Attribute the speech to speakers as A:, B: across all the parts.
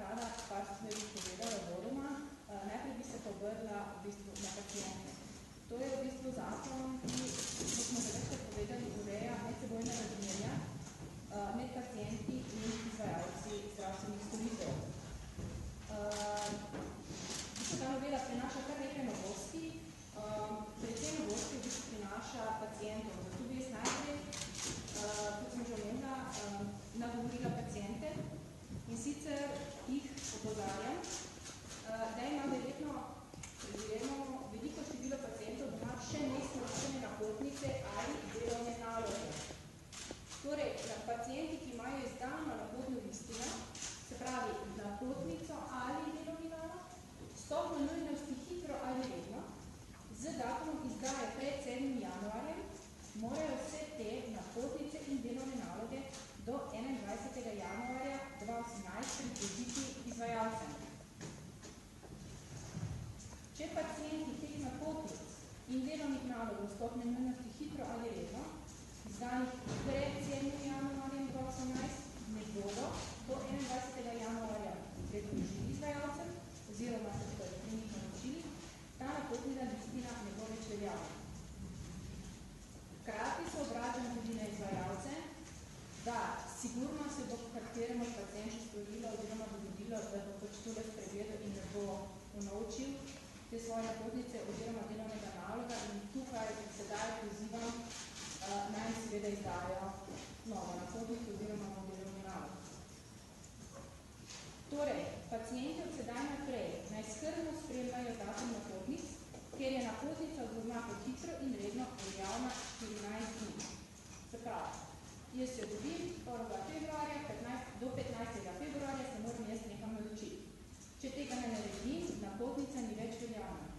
A: rada par stvari povedala vodoma. Najprej bi se povrla v bistvu na pacijente. To je v bistvu zakon, ki, kot smo že večkrat povedali, ureja medsebojna razmerja med pacijenti in izvajalci zdravstvenih storitev. Ta novela prinaša kar nekaj novosti. Predvsem novosti v bistvu prinaša pacijentov. Zato bi jaz najprej, kot sem že omenila, nagovorila pacijente in sicer jih opozarjam, da ima verjetno veliko število pacijentov doma še neizkoriščene napotnice ali delovne naloge. Torej, pacijenti, ki imajo izdano napotno listino, se pravi napotnico ali delovni nalog, stopnjo nujnosti hitro ali redno, z datumom izdaje pred 7. januarjem, morajo vse te napotnice in delovne naloge do 21. januarja 2018 pridobiti izvajalcem. Če pacijenti teh napotnic in delovnih nalogov stopnje nujnosti hitro ali redno, izdanih pred 7. januarjem 2018, ne bodo do 21. januarja predložili izvajalcem, oziroma se to pri njih naročili, ta napotnina listina ne bo več veljala. Hkrati se obračam tudi na izvajalce, da sigurno se bo kateremu od pacijent storilo oziroma dogodilo, da bo pač tole spregledal in ne bo unovčil te svoje napotnice oziroma delovnega naloga in tukaj sedaj pozivam naj seveda izdajo novo napotnico oziroma novo delovni nalog. Torej, pacijenti od sedaj naprej naj skrbno spremljajo datum napotnic, ker je napotnica odgovorna hitro in redno veljavna 14 dni. Se pravi, jaz se dobim 1. februarja, do 15. februarja se moram jaz nekam naročiti. Če tega ne naredim, napotnica ni več veljavna.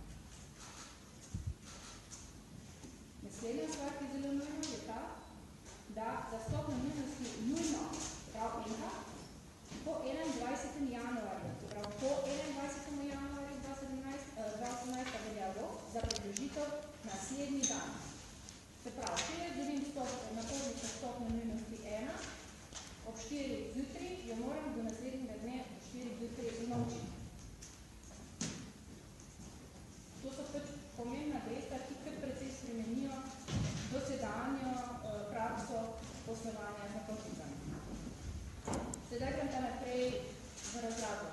A: Naslednja stvar, ki je zelo nujno, je ta, da za stopnjo nujnosti nujno prav enka po 21. januarju, se pravi po 21. januarju 2018 velja rok za predložitev naslednji dan. Se pravi, če jaz dobim napotnico stopnjo nujnosti 1, ob 4 zjutraj jo moram do naslednjega dne ob 4 zjutraj unovčiti. To so pač pomembna dejstva, ki kar precej spremenijo dosedanjo prakso poslovanja z napotnicami. Sedaj grem pa naprej v razlago.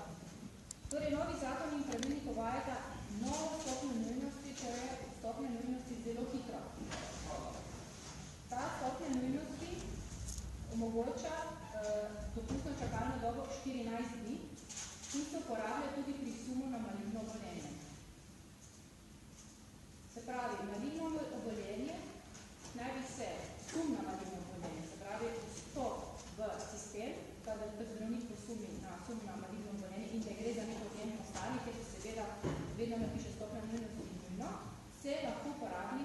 A: Torej, novi zakon in pravilnik uvajata novo stopnjo nujnosti, torej stopnjo nujnosti zelo hitro. Ta stopnja nujnosti omogoča dopustno čakalno dobo 14 dni in se uporablja tudi pri sumu na maligno obolenje. Se pravi, maligno obolenje naj bi se sum na maligno obolenje, se pravi vstop v sistem, kada zdravnik posumi na sum na maligno obolenje in da gre za neko odjemno stanje, ker se seveda vedno napiše stopnja nujnosti in nujno, se lahko uporabi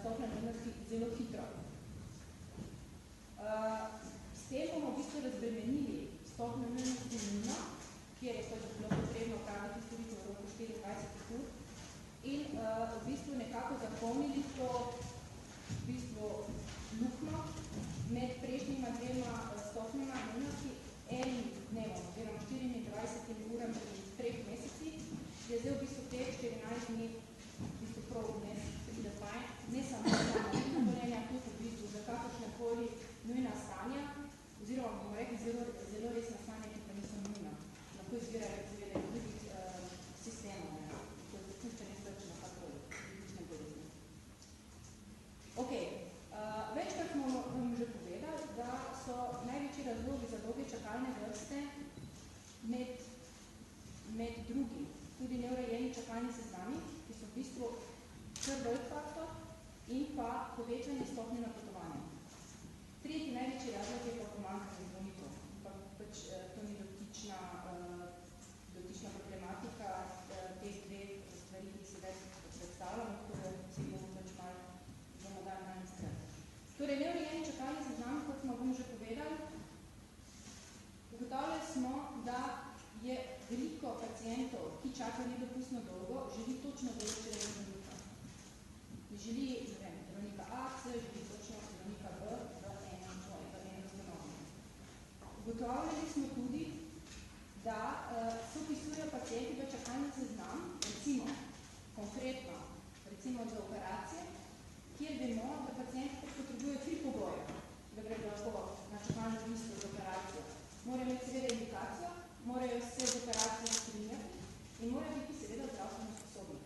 A: stopnja nujnosti zelo hitro. S tem bomo v bistvu razbremenili stopnjo nujnosti nujno, kjer je bilo potrebno upraviti storitev v roku 24 ur in v bistvu nekako zapolnili to v bistvu luknjo med prejšnjima dvema stopnjama nujnosti, enim dnevom oziroma 24 urami in 3 meseci, je zdaj v bistvu teh 14 dni v bistvu prav vmes pride fajn, ne samo za maligno obolenje, tudi v bistvu za kakršnekoli nujna stanja, oziroma bomo rekli zelo resna stanja, ki pa niso nujna. Lahko izvirajo iz drugih sistemov, ko je zapuščanje srčne karkoli, kritične bolezni. Ok, večkrat smo vam že povedali, da so največji razlogi za dolge čakalne vrste med drugim tudi neurejeni čakalni seznami, ki so v bistvu kar velik faktor in pa povečanje stopnje napotovanja. Tretji največji razlog je pa pomanjkanje zdravnikov, pa pač to ni dotična problematika teh dveh stvari, ki se več predstavljamo, tako da si bomo pač malo dali manj skrb. Torej, neurejeni čakalni seznam, kot smo vam že povedali, ugotavljali smo, da je veliko pacijentov, ki čakajo nedopustno dolgo, želi točno določenega zdravnika. Ne želi, ne vem, zdravnika A, C, želi točno zdravnika B v enem ustanovi. Ugotavljali smo tudi, da se vpisujejo pacienti v čakalni seznam, recimo, konkretno, recimo za operacije, kjer vemo, da pacienti potrebujejo 3 pogoje, da gre lahko na čakalno listo za operacijo. Morajo imeti seveda indikacijo, morajo se z operacijo strinjati in morajo biti seveda zdravstveno sposobni.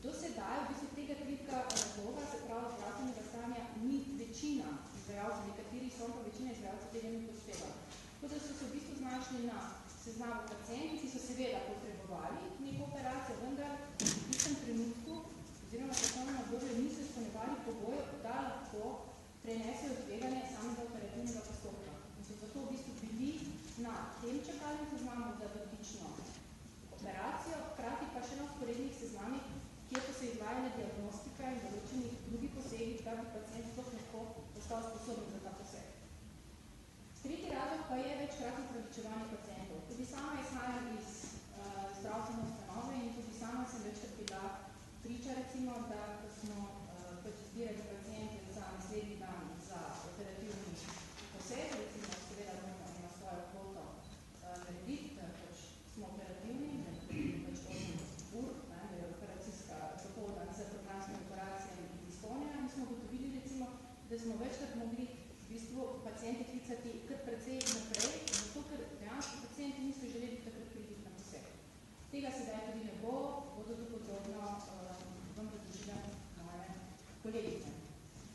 A: Do sedaj v bistvu tega trika razloga, se pravi zdravstvenega stanja, ni večina izvajalcev, nekateri so, pa večina izvajalcev tega ni upoštevali. Tako da so se v bistvu znašli na seznamu pacienti, ki so seveda potrebovali neko operacijo, vendar v tistem trenutku oziroma časovnem obdobju niso izpolnjevali pogojev, da lahko prenesejo tveganje samega operativnega postopka. In so zato v bistvu bili na tem čakalnem seznamu za dotično operacijo, hkrati pa še na vzporednih seznamih, kjer so se izvajale diagnostika in določenih drugih posegih, da bi pacient sploh lahko postal sposoben za ta poseg. Tretji razlog pa je večkratno upravičevanje pacientov. Tudi sama izhajam iz zdravstvene ustanove in tudi sama sem večkrat bila priča, recimo, da ko smo izbirali paciente za naslednji dan za operativni poseg, recimo seveda moramo na svojo kvoto narediti, pač smo operativni, pač 8 ur, da je operacijska dopoldan z programskimi operacijami izpolnjena, in smo ugotovili, recimo, da smo večkrat mogli v bistvu paciente klicati kar precej naprej, zato ker dejansko pacienti niso želeli takrat priti na poseg. Tega sedaj tudi ne bo, bodo to podrobno vam razložila moje kolegice.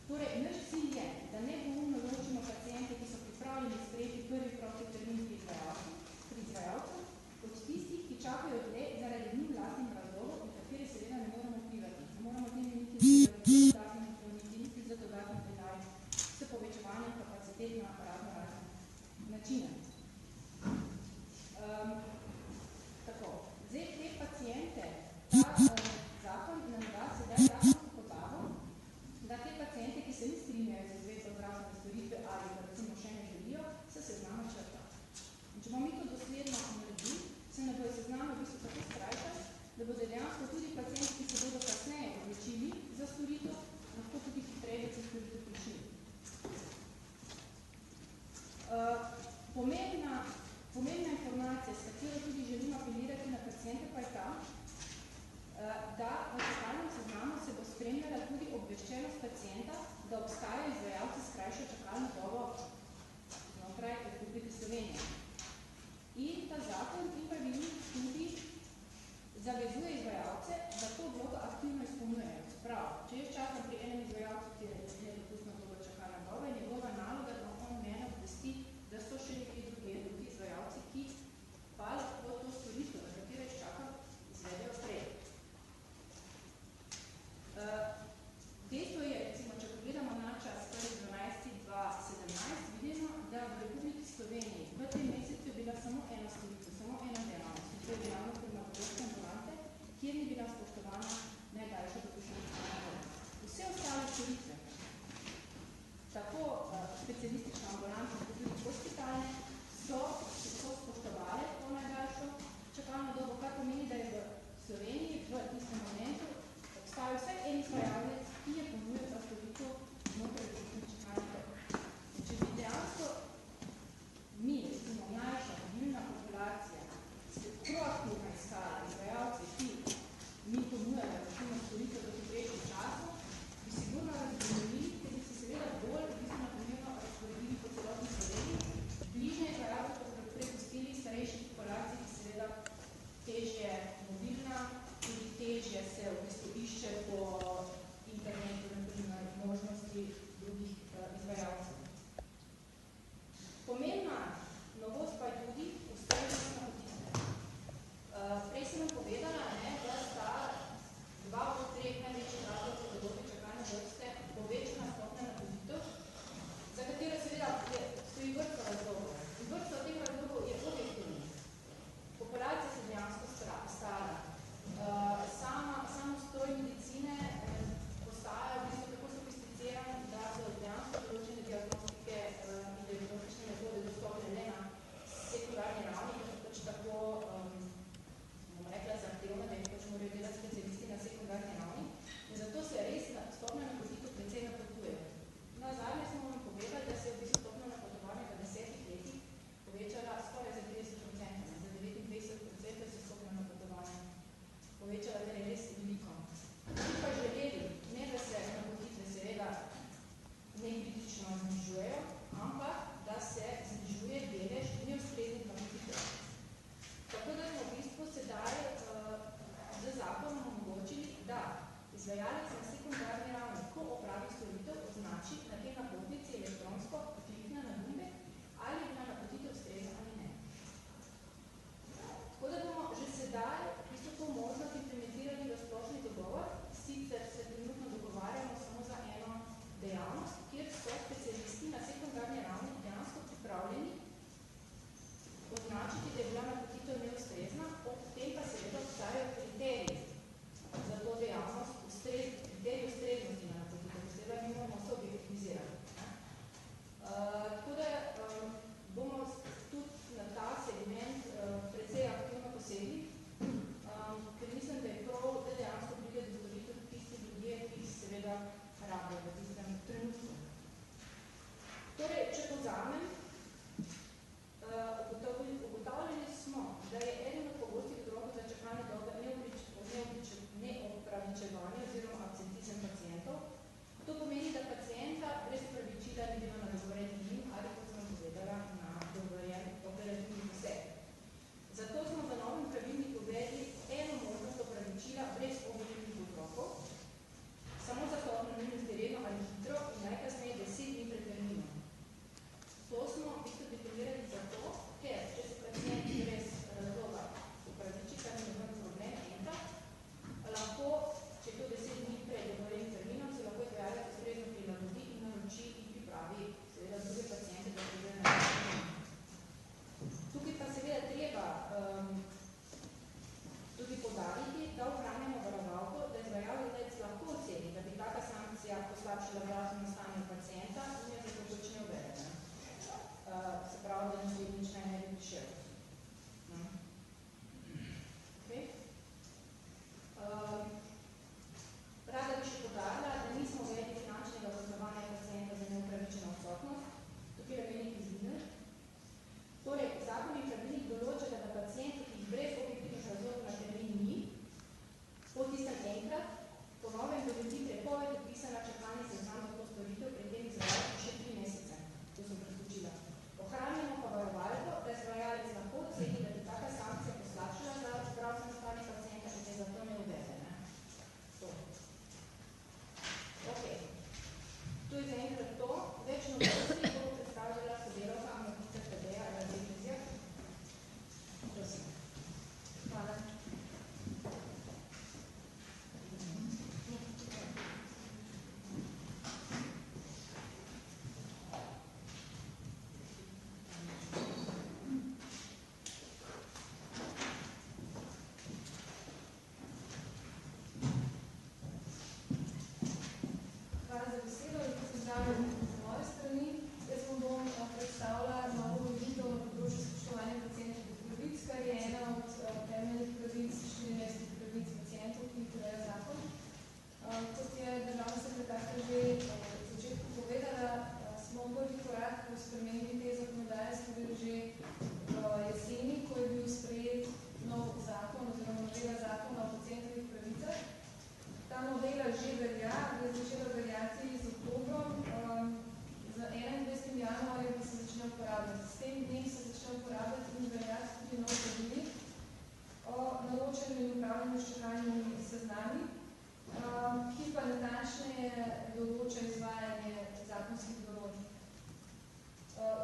A: Torej, naš cilj je, da nepoumno ločimo paciente, ki so pripravljeni sprejeti prvi prosti termin pri izvajalcu, od tistih, ki čakajo dlje zaradi njim vlastnim razlogov in katere seveda ne moramo vplivati. Ne moramo z njimi niti niti za dodatni denar s povečevanjem kapacitet na razne načine. Tako, zdaj te paciente, ta zakon nam da sedaj zakonsko podlago, da te paciente, ki se ni strinjajo z izvedbo zdravstvene storitve ali da recimo še ne želijo, se seznama črta. In če bomo mi to dosledno naredili, se ne bojo sezname v bistvu tako skrajšati, da bodo dejansko tudi pacienti, ki se bodo kasneje odločili za storitev, lahko tudi hitreje do te storitev prišli. Pomembna informacija, s katero tudi želimo apelirati na paciente, pa je ta, da v čakalnem seznamu se bo spremljala tudi obveščenost pacienta, da obstajajo izvajalci s krajšo čakalno dobo znotraj Republike Slovenije. In ta zakon in pravilnik tudi zavezuje izvajalce, da to vlogo aktivno izpolnjujejo. Prav, če jaz čakam pri enem izvajalcu, ki je nedopustno dolgo čakalna doba, je njegova naloga, da on mene obvesti, da so še nekaj drugi izvajalci, ki pa lahko to storitev, na katero jaz čakam, izvedejo prej. Dejstvo je, recimo, če pogledamo na čas 1.12.2017, vidimo, da v Republiki Sloveniji
B: izvajanje zakonskih določb.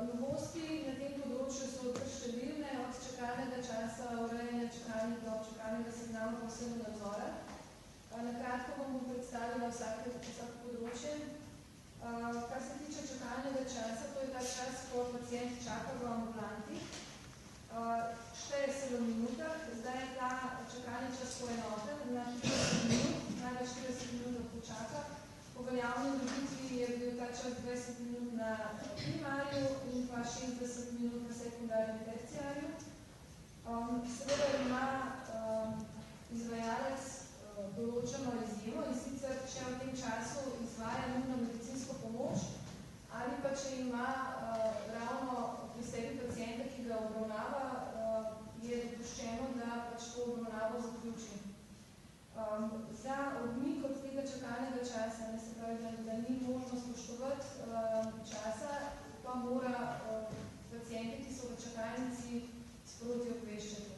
B: Novosti na tem področju so kar številne, od čakalnega časa, urejanja čakalnih dob, čakalnega seznama pa vsega nadzora. Na kratko vam bom predstavila vsako področje. Kar se tiče čakalnega časa, to je ta čas, ko pacient čaka v ambulanti. Šteje se v minutah, zdaj je ta čakalni čas poenoten na 40 minut, največ 40 minut počaka. Po veljavni ureditvi je bil ta čas 20 minut na primarju in pa 60 minut na sekundarju in terciarju. Seveda ima izvajalec določeno izjemo in sicer, če v tem času izvaja nujno medicinsko pomoč ali pa če ima ravno pri sebi pacienta, ki ga obravnava, je dopuščeno, da pač to obravnavo zaključi. Za odmik od tega čakalnega časa, ne se pravi, da ni možno spoštovati časa, pa mora pacienti, ki so v čakalnici, sproti obveščati.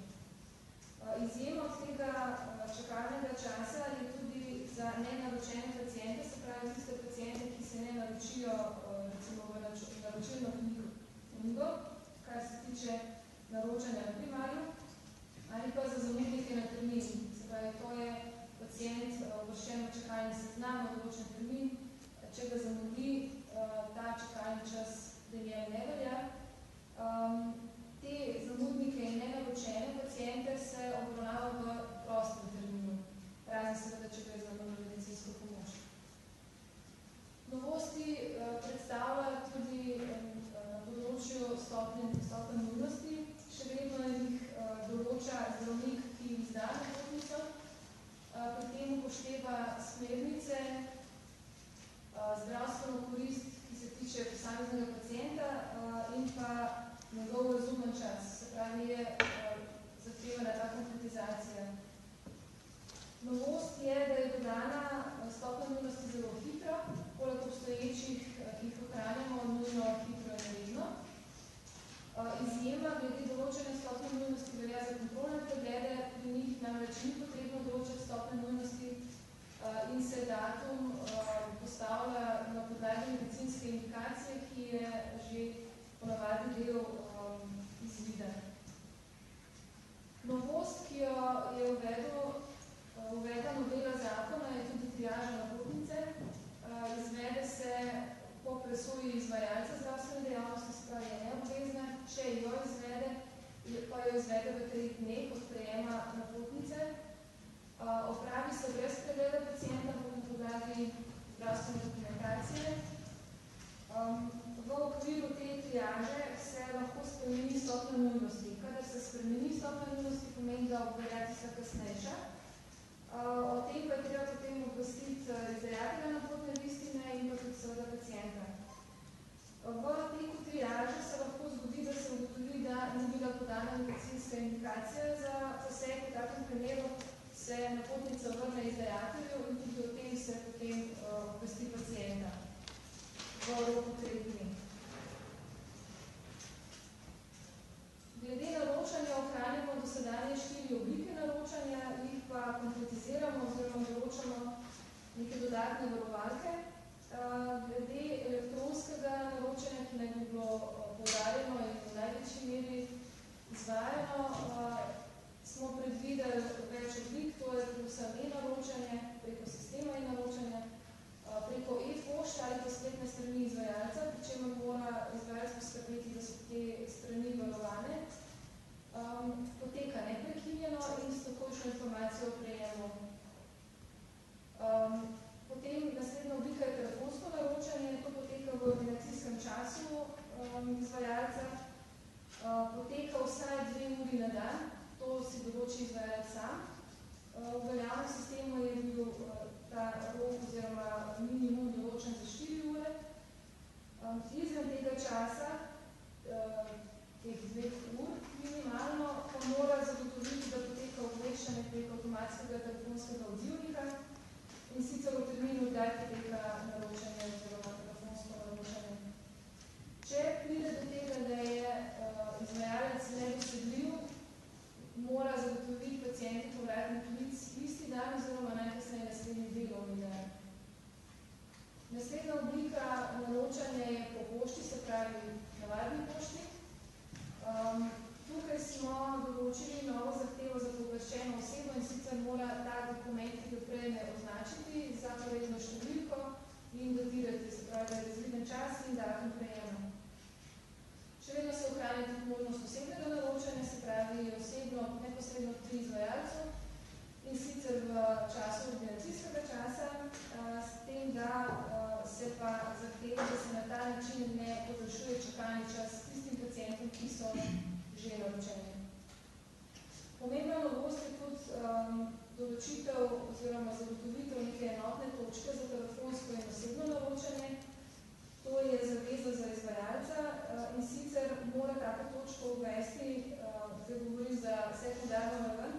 B: Izjema od tega čakalnega časa je tudi za nenaročene paciente, se pravi tiste paciente, ki se ne naročijo recimo v naročilno knjigo, kar se tiče naročanja na primarju, ali pa za zamudnike na termin. Se pravi, to je pacient uvrščen v čakalni seznam na določen termin, če ga zamudi, ta čakalni čas pri njem ne velja. Te zamudnike in nenaročene paciente se obravnava v prostem terminu, razen seveda, če gre za nujno medicinsko pomoč. Novosti predstavlja tudi na področju stopenj nujnosti. Še vedno jih določa zdravnik, ki izda napotnico, pri tem upošteva smernice, zdravstveno korist, ki se tiče posameznega pacienta in pa njegov razumen čas. Se pravi, je zahtevana ta konkretizacija. Novost je, da je dodana stopnja nujnosti zelo hitro, poleg obstoječih, ki jih ohranjamo, nujno hitro in redno. Izjema glede določene stopnje nujnosti velja za kontrolne preglede, pri njih namreč ni potrebno določiti stopnje nujnosti in se datum postavlja na podlagi medicinske indikacije, ki je že ponavadi del izvida. Novost, ki jo je uvedla novela zakona, je tudi triaža napotnice. Izvede se po presoji izvajalca zdravstvene dejavnosti, se pravi je neobvezna, če jo izvede, pa jo izvede v 3 dneh od prejema napotnice. Opravi se brez pregleda pacienta na podlagi zdravstvene dokumentacije. V okviru te triaže se lahko spremeni stopnja nujnosti. Kadar se spremeni stopnja nujnosti, pomeni, da obvelja tista kasnejša. O tem pa je treba potem obvestiti izdajatelja napotne listine in pa tudi seveda pacienta. V teku triaže se lahko zgodi, da se ugotovi, da ni bila podana medicinska indikacija za poseg. V takem primeru se napotnica vrne izdajatelju in tudi o tem se potem obvesti pacienta v roku 3 dni. Glede naročanja ohranjamo dosedanje 4 oblike naročanja, jih pa konkretiziramo oziroma določamo neke dodatne varovalke. Glede elektronskega naročanja, ki naj bi bilo poudarjeno in v največji meri izvajano, smo predvideli več oblik, to je predvsem e-naročanje, preko sistema e-naročanja, preko e-pošta ali pa spletne strani izvajalca, pri čemer mora izvajalec poskrbeti, da so te strani varovane. Poteka neprekinjeno in s takojšnjo informacijo o prejemu. Potem naslednja oblika je telefonsko naročanje, to poteka v ordinacijskem času izvajalca. Poteka vsaj 2 uri na dan, to si določi izvajalec sam. V veljavnem sistemu je bil ta rok oziroma minimum določen za 4 ure. Izven tega časa, teh 2 ur minimalno, pa mora zagotoviti, da poteka obveščanje preko avtomatskega telefonskega odzivnika in sicer v terminu, kdaj poteka naročanje oziroma telefonsko naročanje. Če pride do tega, da je izvajalec nedosegljiv, mora zagotoviti pacienti povratni klic isti dan oziroma najkasneje naslednji delovni dan. Naslednja oblika torej številko in datirati, se pravi, da je razviden čas in datum prejema. Še vedno se ohranja tudi možnost osebnega naročanja, se pravi osebno, neposredno pri izvajalcu in sicer v času ordinacijskega časa, s tem, da se pa zahteva, da se na ta način ne podaljšuje čakalni čas tistim pacientom, ki so že naročeni. Pomembna novost je tudi določitev oziroma zagotovitev neke enotne točke za telefonsko in osebno naročanje. To je zaveza za izvajalca in sicer mora tako točko uvesti, zdaj govori za sekundarno raven,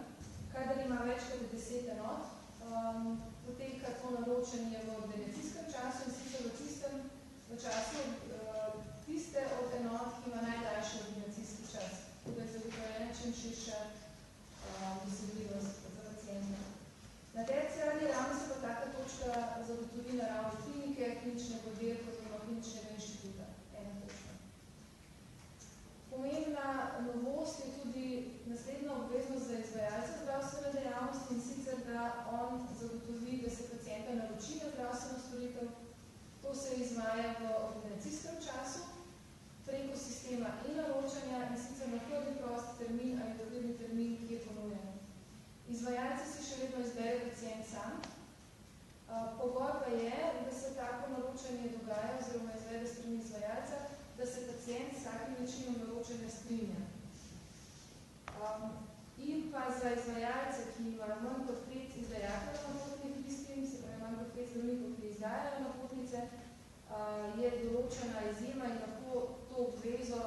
B: kadar ima več kot 10 enot, poteka to naročanje v ordinacijskem času in sicer v času tiste od enot, ki ima najdaljši ordinacijski čas, tako da je zagotovljena čim širša dosegljivost za pacienta. Na terciarni ravni se pa taka točka zagotovi na ravni klinike, kliničnega oddelka oziroma kliničnega inštituta. Ena točka. Pomembna novost je tudi naslednja obveznost za izvajalca zdravstvene dejavnosti in sicer, da on zagotovi, da se pacienta naroči na zdravstveno storitev. To se izvaja v ordinacijskem času preko sistema e-naročanja in sicer na prvi prost termin ali dogodni termin, ki je ponujen. Izvajalci si še vedno izbere pacient sam. Pogoj pa je, da se tako naročanje dogaja oziroma izvede strani izvajalca, da se pacient s takim načinom naročanja strinja. In pa za izvajalce, ki imajo manj kot 5 izdajateljev napotnih listin, se pravi manj kot 5 zdravnikov, ki izdajajo napotnice, je določena izjema in lahko to obvezo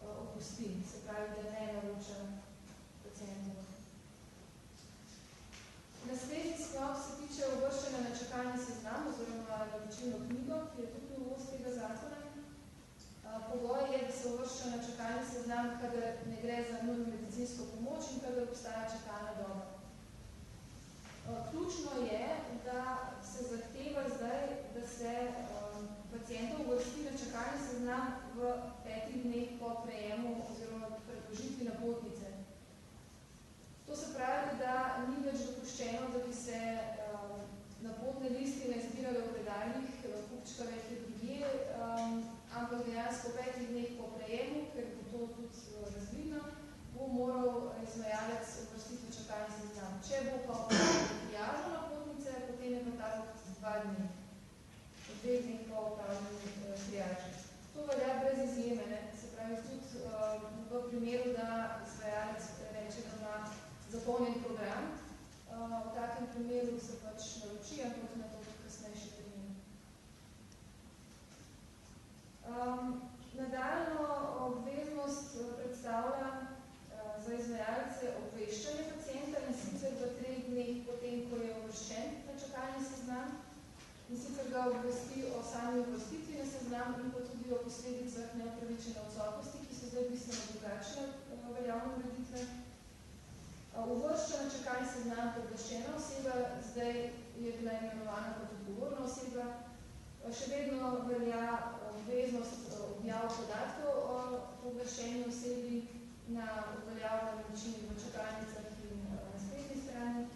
B: opusti, se pravi, da ne naroča pacientov. Naslednji sklop se tiče uvrščanja na čakalni seznam oziroma naročilno knjigo, ki je tudi novost tega zakona. Pogoj je, da se uvršča na čakalni seznam, kadar ne gre za nujno medicinsko pomoč in kadar obstaja čakalna doba. Ključno je, da se zahteva zdaj, da se pacientov uvrsti na čakalni seznam v 5 dneh po prejemu oziroma predložitvi napotnice. To se pravi, da ni več dopuščeno, da bi se napotne listine zbirale v predalnih, kupčka več drugje, ampak dejansko v 5 dneh po prejemu, ker bo to tudi razvidno, bo moral izvajalec uvrstiti v čakalni seznam. Če bo pa upravljeno triažo napotnice, potem je pa ta 2 dni. 2 dni po upravljeni triaži. To velja brez izjeme, ne? Se pravi, tudi v primeru, da izvajalec reče, da ima zapolnjen program. V takem primeru se pač naroči, ampak na to kasnejši termin. Nadaljno obveznost predstavlja za izvajalce obveščanje pacienta in sicer v 3 dneh potem, ko je uvrščen na čakalni seznam in sicer ga obvesti o sami uvrstitvi na seznam in pa tudi o posledicah neupravičene odsotnosti, ki so zdaj bistveno drugačne veljavne ureditve. Uvršča na čakalni seznam pooblaščena oseba, zdaj je bila imenovana kot odgovorna oseba. Še vedno velja obveznost objav podatkov o pooblaščeni osebi na uveljavljenem načinu v čakalnicah in na spletni strani.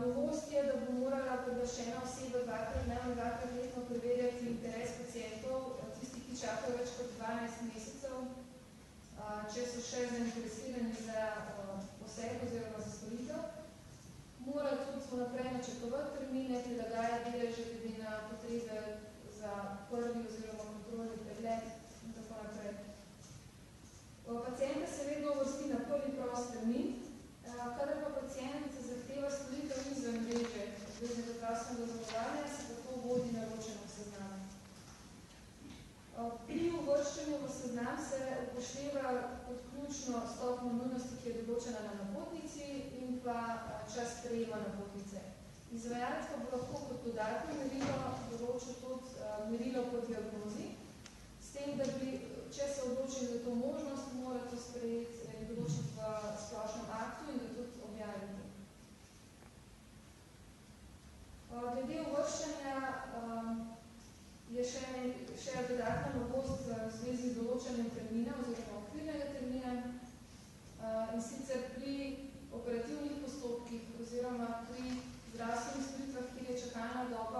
B: Novost je, da bo morala pooblaščena oseba dvakrat letno preverjati interes pacientov, tisti, ki čakajo več kot 12 mesecev, če so še zainteresirani za poseg oziroma za storitev. Mora tudi vnaprej načrtovati termine, prilagaja deleže glede na potrebe za prvi oziroma kontrolni pregled in tako naprej. Pacienta se vedno uvrsti na prvi prost termin, kadar pa pacient zahteva storitev izven mreže obveznega zdravstvenega zavarovanja, se tako vodi naročeno v seznam. Pri uvrščanju v seznam se upošteva kot ključno stopnjo nujnosti, ki je določena na napotnici in pa čas prejema napotnice. Izvajalec pa bo lahko kot dodatno merilo določil tudi merilo po diagnozi, s tem, da bi, če se odloči za to možnost, mora to sprejeti in določiti v splošnem aktu in ga tudi objaviti. Glede uvrščanja je še dodatna novost v zvezi z določenjem termina oziroma okvirnega termina in sicer pri operativnih postopkih oziroma pri zdravstvenih storitvah, kjer je čakalna doba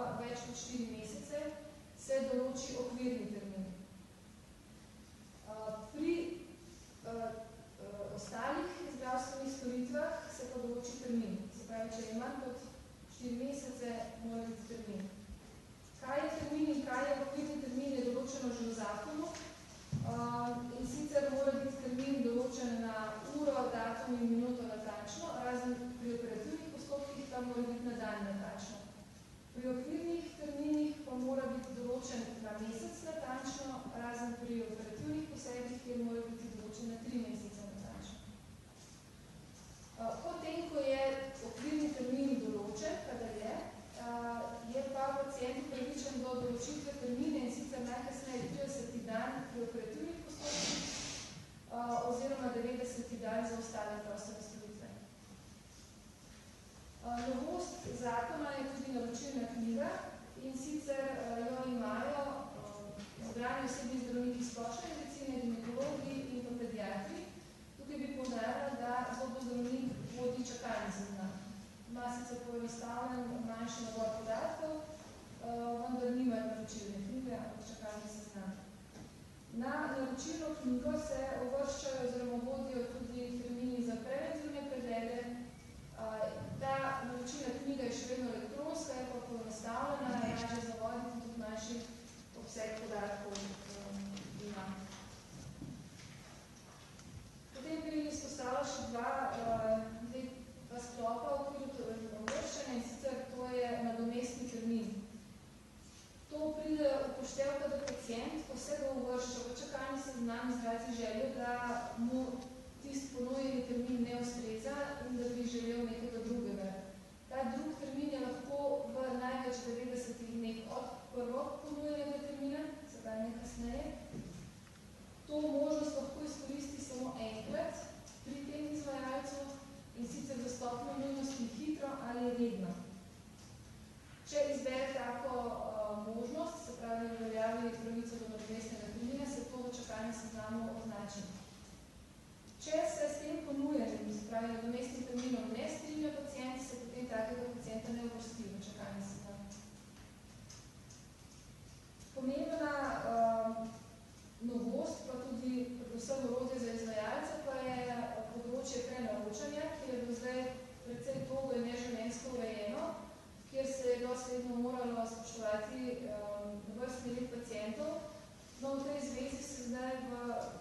B: Pri okvirnih terminih pa mora biti določen na mesec natančno, razen pri operativnih posegih, kjer mora biti določen na 3 mesece natančno. Potem, ko je okvirni termin določen, kadar je pa pacient upravičen do določitve termine in sicer najkasneje 30. dan pri operativnih postopkih oziroma 90. dan za ostale prostore storitve. Novost zakona je tudi naročilna knjiga in sicer jo imajo izbrani osebni zdravniki splošne medicine, ginekologi in pa pediatri. Tukaj bi poudarila, da zobozdravnik vodi čakalni seznam. Ima sicer poenostavljen manjši nabor podatkov, vendar nimajo naročilne knjige, ampak čakalni seznam. Na naročilno knjigo se uvrščajo oziroma vodijo tudi termini za preventivne preglede. Ta naročilna knjiga je še vedno elektronska, je pa poenostavljena, je lažje zavoditi tudi manjši obseg podatkov ima. Potem bi izpostavila še dva sklopa v okviru uvrščanja in sicer to je nadomestni termin. To pride upoštev, kada pacient, ko se ga uvršča v čakalni seznam, izrazi željo, da mu tisti ponujeni termin ne ustreza in da bi želel nekega drugega. Ta drug termin je lahko v največ 90 dneh od prvo ponujenega termina, se pravi nekasneje. To možnost lahko izkoristi samo enkrat pri tem izvajalcu in sicer za stopnjo nujnosti hitro ali redno. Če izbere tako možnost, se pravi uveljavi pravico do nadomestnega termina, se to v čakalnem seznamu označi. Če se s tem ponujenim, se pravi nadomestnim terminom ne strinja pacient, se potem takega pacienta ne uvrsti v čakalni seznam. Pomembna novost, pa tudi predvsem orodje za izvajalce, pa je področje prenaročanja, ki je do zdaj precej dolgo in neživljenjsko urejeno, kjer se je dosledno moralo spoštovati vrstni red pacientov. No, v tej zvezi se zdaj v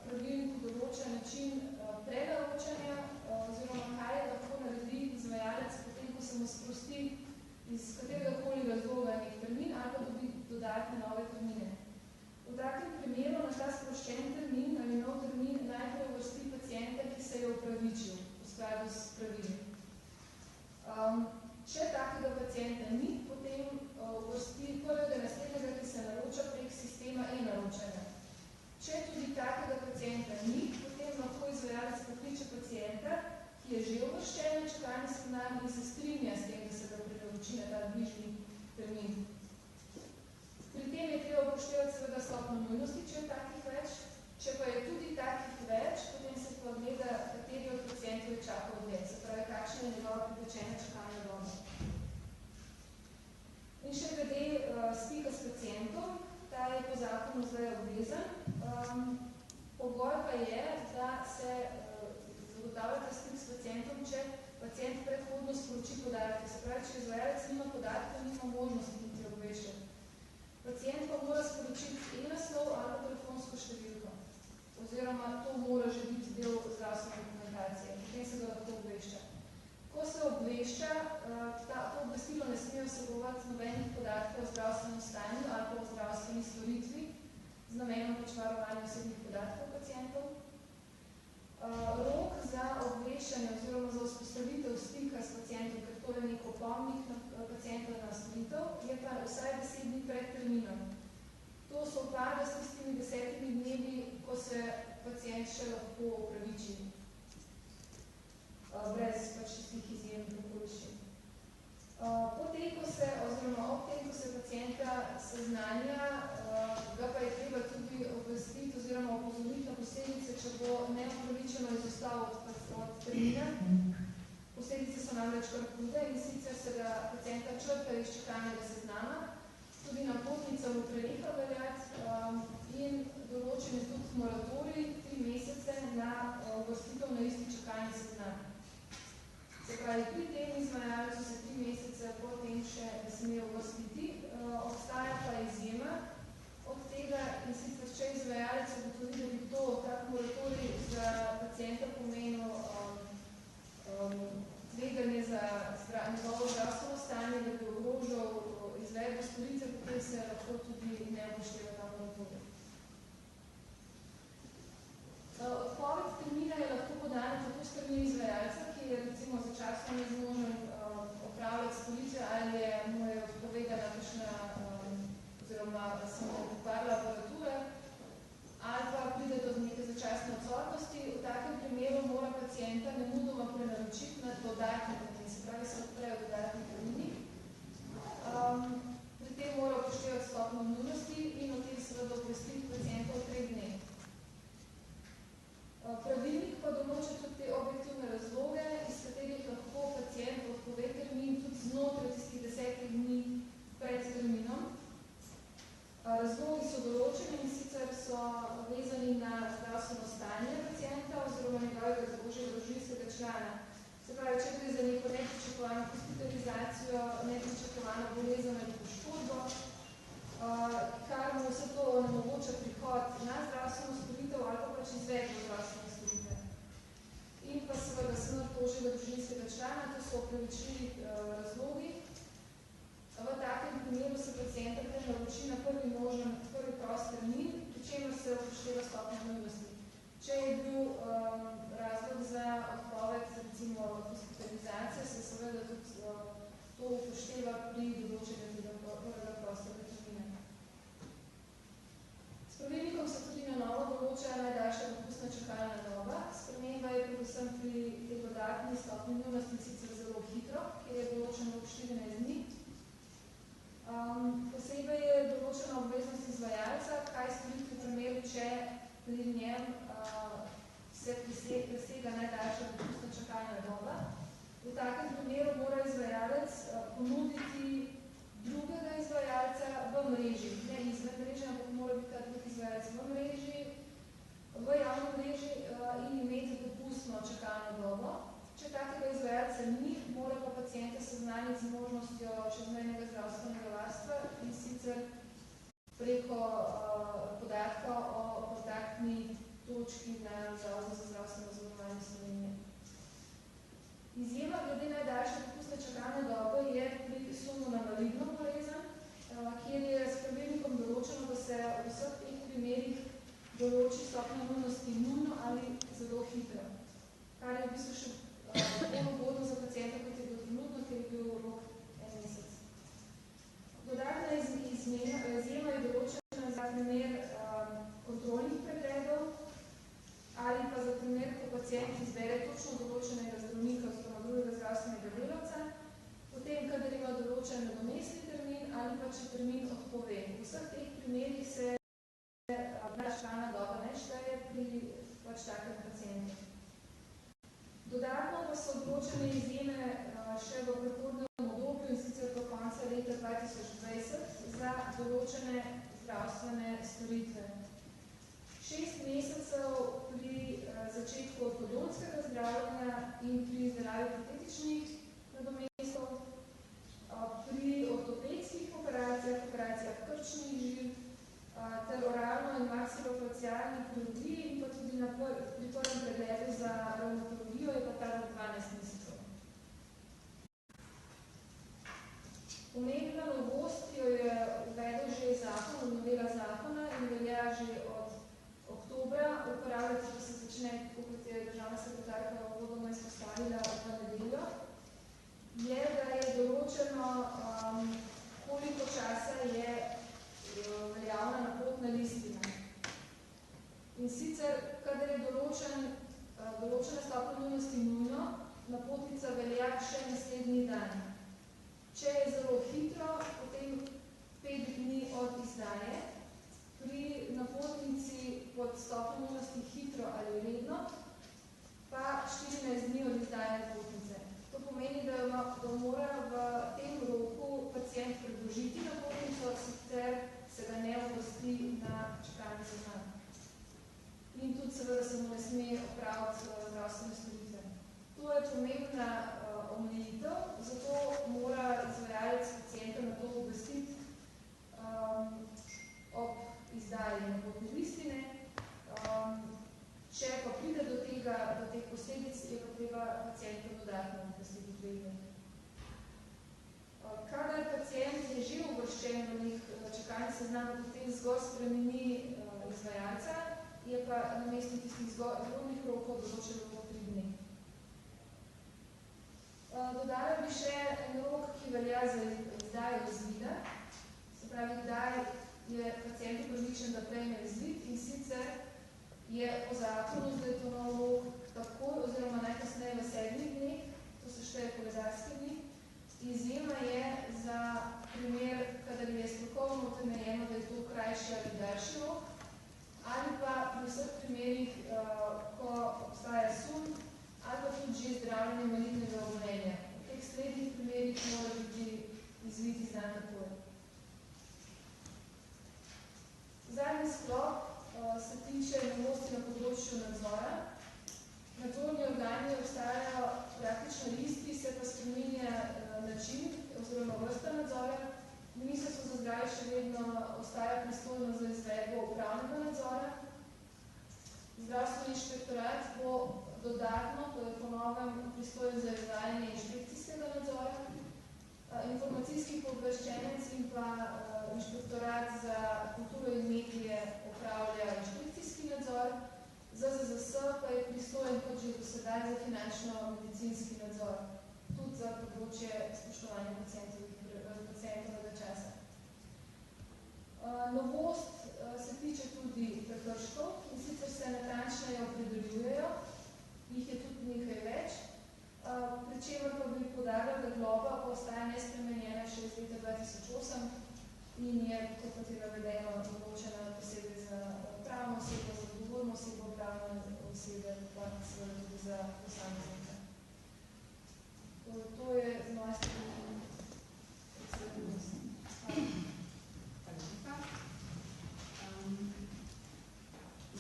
B: pravilniku določa način prenaročanja oziroma kaj lahko naredi izvajalec, potem ko se mu sprosti iz kateregakoli razloga nek termin ali pa dobi dodatne nove termine. V takem primeru na ta sproščen termin ali nov termin najprej uvrsti pacienta, ki se je upravičil v skladu s pravili. Če takega pacienta ni, potem uvrsti prvega naslednjega, ki se naroča prek sistema e-naročanja. Če tudi takega pacienta ni, potem lahko izvajalec pokliče pacienta, ki je že uvrščen na čakalni seznam in se strinja s tem, da se ga prenaroči na ta bližnji termin. Pri tem je treba upoštevati seveda stopnjo nujnosti, če je takih več. Če pa je tudi takih več, potem se pa gleda, kateri od pacientov je čakal dlje, se pravi, kakšna je njegova pretečena čakalna doba. In še glede stika s pacientom, ta je po zakonu zdaj obvezen. Pogoj pa je, da se zagotavlja ta stik s pacientom, če pacient predhodno sporoči podatke. Se pravi, če izvajalec nima podatkov, nima možnosti biti obveščen. Pacient pa mora sporočiti e-naslov ali telefonsko številko, oziroma to mora že biti del zdravstvene dokumentacije, potem se ga lahko obvešča. Ko se obvešča, to obvestilo ne sme vsebovati nobenih podatkov o zdravstvenem stanju ali pa o zdravstveni storitvi z namenom varovanja osebnih podatkov pacientov. Rok za obveščanje oziroma za vzpostavitev stika s pacientom, ker to je nek opomnik pacienta na storitev, je pa vsaj 10 dni pred terminom. To sovpada s tistimi 10 dnevi, ko se pacient še lahko upraviči, brez pač tistih izjemnih okoliščin. Potem, ko se, oziroma ob tem, ko se pacienta seznanja, ga pa je treba tudi obvestiti oziroma opozoriti na posledice, če bo neupravičeno izostal od termina. Posledice so namreč kar hude in sicer se ga pacienta črta iz čakalnega seznama, tudi napotnica mu preneha veljati in določen je tudi moratorij 3 mesece na uvrstitev na isti čakalni seznam. Se pravi, pri tem izvajalcu se 3 mesece potem še ne sme uvrstiti, obstaja pa izjema od tega in sicer, če izvajalec ugotovi, da bi to tak moratorij za pacienta pomenil tveganje za njegovo zdravstveno stanje, da bi ogrožal dodatni termin, se pravi, se odprejo dodatni termini. Pri tem mora upoštevati stopnjo nujnosti in o tem seveda obvestiti pacienta v 3 dneh. Pravilnik pa določa tudi te objektivne razloge, iz katerih lahko pacient odpove termin tudi znotraj tistih 10 dni pred terminom. Razlogi so določeni in sicer so vezani na zdravstveno stanje pacienta oziroma njegovega ožjega družinskega člana. Se pravi, če gre za neko nepričakovano hospitalizacijo, nepričakovano bolezen ali poškodbo, kar mu vse to onemogoča prihod na zdravstveno storitev ali pa pač izvedbo zdravstvene storitve. In pa seveda smrt ožjega družinskega člana, to so opravičljivi razlogi. V takem primeru se pacienta naroči na prvi prost termin, pri čemer se upošteva stopnja nujnosti. Če je bil razlog za odpoved, recimo hospitalizacije, se seveda tudi to upošteva pri določenju tega prvega prostega termina. S pravilnikom se tudi na novo določa najdaljša dopustna čakalna doba. Sprememba je predvsem pri tej dodatni stopnji nujnosti sicer zelo hitro, kjer je določen rok 14 dni. Posebej je določena obveznost izvajalca, kaj storiti v primeru, če pri njem se presega najdaljša dopustna čakalna doba. V takem primeru mora izvajalec ponuditi drugega izvajalca v mreži, ne izmed mreže, ampak mora biti ta drug izvajalec v mreži, v javni mreži in imeti dopustno čakalno dobo. Če takega izvajalca ni, mora pa pacienta seznaniti z možnostjo čezmejnega zdravstvenega varstva in sicer preko podatka o kontaktni točki na Zavodu za zdravstveno zavarovanje Slovenije. Izjema glede najdaljše dopustne čakalne dobe je pri sumu na maligno bolezen, kjer je s pravilnikom določeno, da se v vseh teh primerih določi stopnja nujnosti nujno ali zelo hitro, kar je v bistvu še bolj ugodno za pacienta, kot je bil trenutno, ker je bil rok 1 mesec. Dodatna izjema je določena za primer kontrolnih pregledov ali pa za primer, ko pacient izbere točno določenega zdravnika oziroma drugega zdravstvenega delavca, potem, kadar ima določen nadomestni termin ali pa če termin odpove. V vseh teh primerih se čakalna doba ne šteje pri pač takem pacientu. Dodatno pa so določene izjeme še v prehodnem obdobju in sicer do konca leta 2020 za določene zdravstvene storitve. 6 mesecev pri začetku ortodontskega zdravljenja in pri izdelavi protetičnih nadomestov, pri ortopedskih operacijah, operacijah krčnih žil ter oralno in maksilofacialni kirurgiji in pa tudi pri prvem pregledu za revmatologijo je pa ta 12 mesecev. Pomembna novost, ki jo je uvedel že zakon, novela zakona in velja že od oktobra, uporabljati, ko se začne, kot je državna sekretarka uvodoma izpostavila v nedeljo, je, da je določeno, koliko časa je veljavna napotna listina. In sicer, kadar je določena stopnja nujnosti nujno, napotnica velja še naslednji dan. Če je zelo hitro, potem 5 dni od izdaje, pri napotnici pod stopnjo nujnosti hitro ali redno, pa 14 dni od izdaje napotnice. To pomeni, da mora v tem roku pacient predložiti napotnico, sicer se ga ne uvrsti na čakalni seznam. In tudi seveda se mu ne sme opraviti zdravstvene storitve. To je pomembna omejitev, zato mora izvajalec pacienta na to obvestiti ob izdaji napotne listine. Če pa pride do teh posledic, je pa treba pacienta dodatno obvestiti v 2 dneh. Kadar pacient je že uvrščen v nek čakalni seznam, potem zgolj spremeni izvajalca, je pa namesto tistih zgodnih rokov določen rok 3 dni. Dodala bi še en rok, ki velja za izdajo izvida. Se pravi, kdaj je pacient upravičen, da prejme izvid in sicer je po zakonu, da je to nov rok takoj oziroma najkasneje v 7 dneh, to se področju nadzora. Nadzorni organi obstajajo praktično isti, se pa spreminja način oziroma vrsta nadzora. Ministrstvo za zdravje še vedno ostaja pristojno za izvedbo upravnega nadzora. Zdravstveni inšpektorat bo dodatno, to je po novem, pristojen za izvajanje inšpekcijskega nadzora. Informacijski pooblaščenec in pa inšpektorat za kulturo in medije opravlja inšpekcijski nadzor. ZZZS pa je pristojen kot že do sedaj za finančno-medicinski nadzor, tudi za področje spoštovanja pacientovega časa. Novost se tiče tudi prekrškov, in sicer se natančneje opredeljujejo, jih je tudi nekaj več, pri čemer pa bi poudarila, da globa pa ostaja nespremenjena še iz leta 2008 in je, kot je navedeno, določena posebej za pravno osebo, za odgovorno osebo, pravne osebe, pa seveda tudi za posameznika. To je z moje strani predsednost.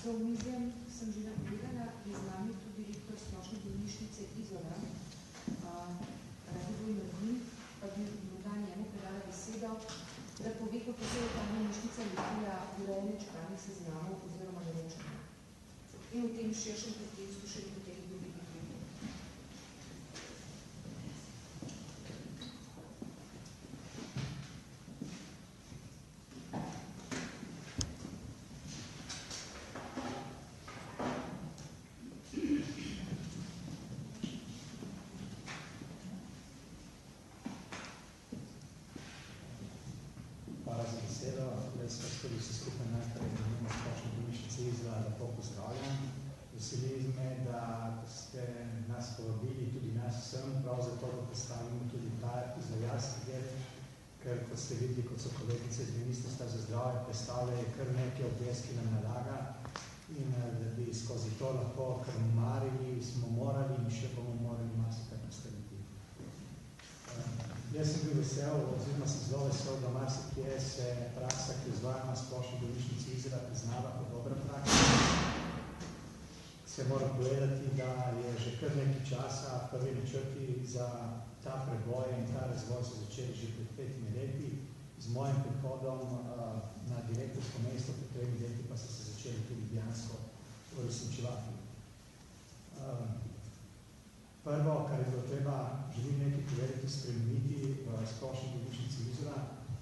C: Za omizjem sem že napovedala, je z nami tudi direktor Splošne bolnišnice Izola, Radivoj Mladin, pa bi morda njemu predala besedo, da pove, kako se je ta bolnišnica lotila urejanja čakalnih seznamov oziroma naročanja. In v tem širšem kontekstu še nekaj drugih ukrepov.
D: Veseli me, da ste nas povabili, tudi nas vsem, prav zato, da predstavimo tudi ta izvajalski del, ker kot ste videli, kot so kolegice iz Ministrstva za zdravje predstavljajo kar nekaj obvez, ki nam nalaga in da bi skozi to lahko krmarili, smo morali in še bomo morali marsikaj predstaviti. Jaz sem bil vesel, oziroma sem zelo vesel, da marsikje se praksa, ki izvaja na Splošni bolnišnici Izola, priznava kot dobra praksa. Se moram povedati, da je že kar nekaj časa prvi načrti za ta preboj in ta razvoj so začeli že pred 5 leti. Z mojim prihodom na direktorsko mesto pred 3 leti pa so se začeli tudi dejansko uresničevati. Prvo, kar je bilo treba, želim nekaj povedati, spremeniti v Splošni bolnišnici Izola,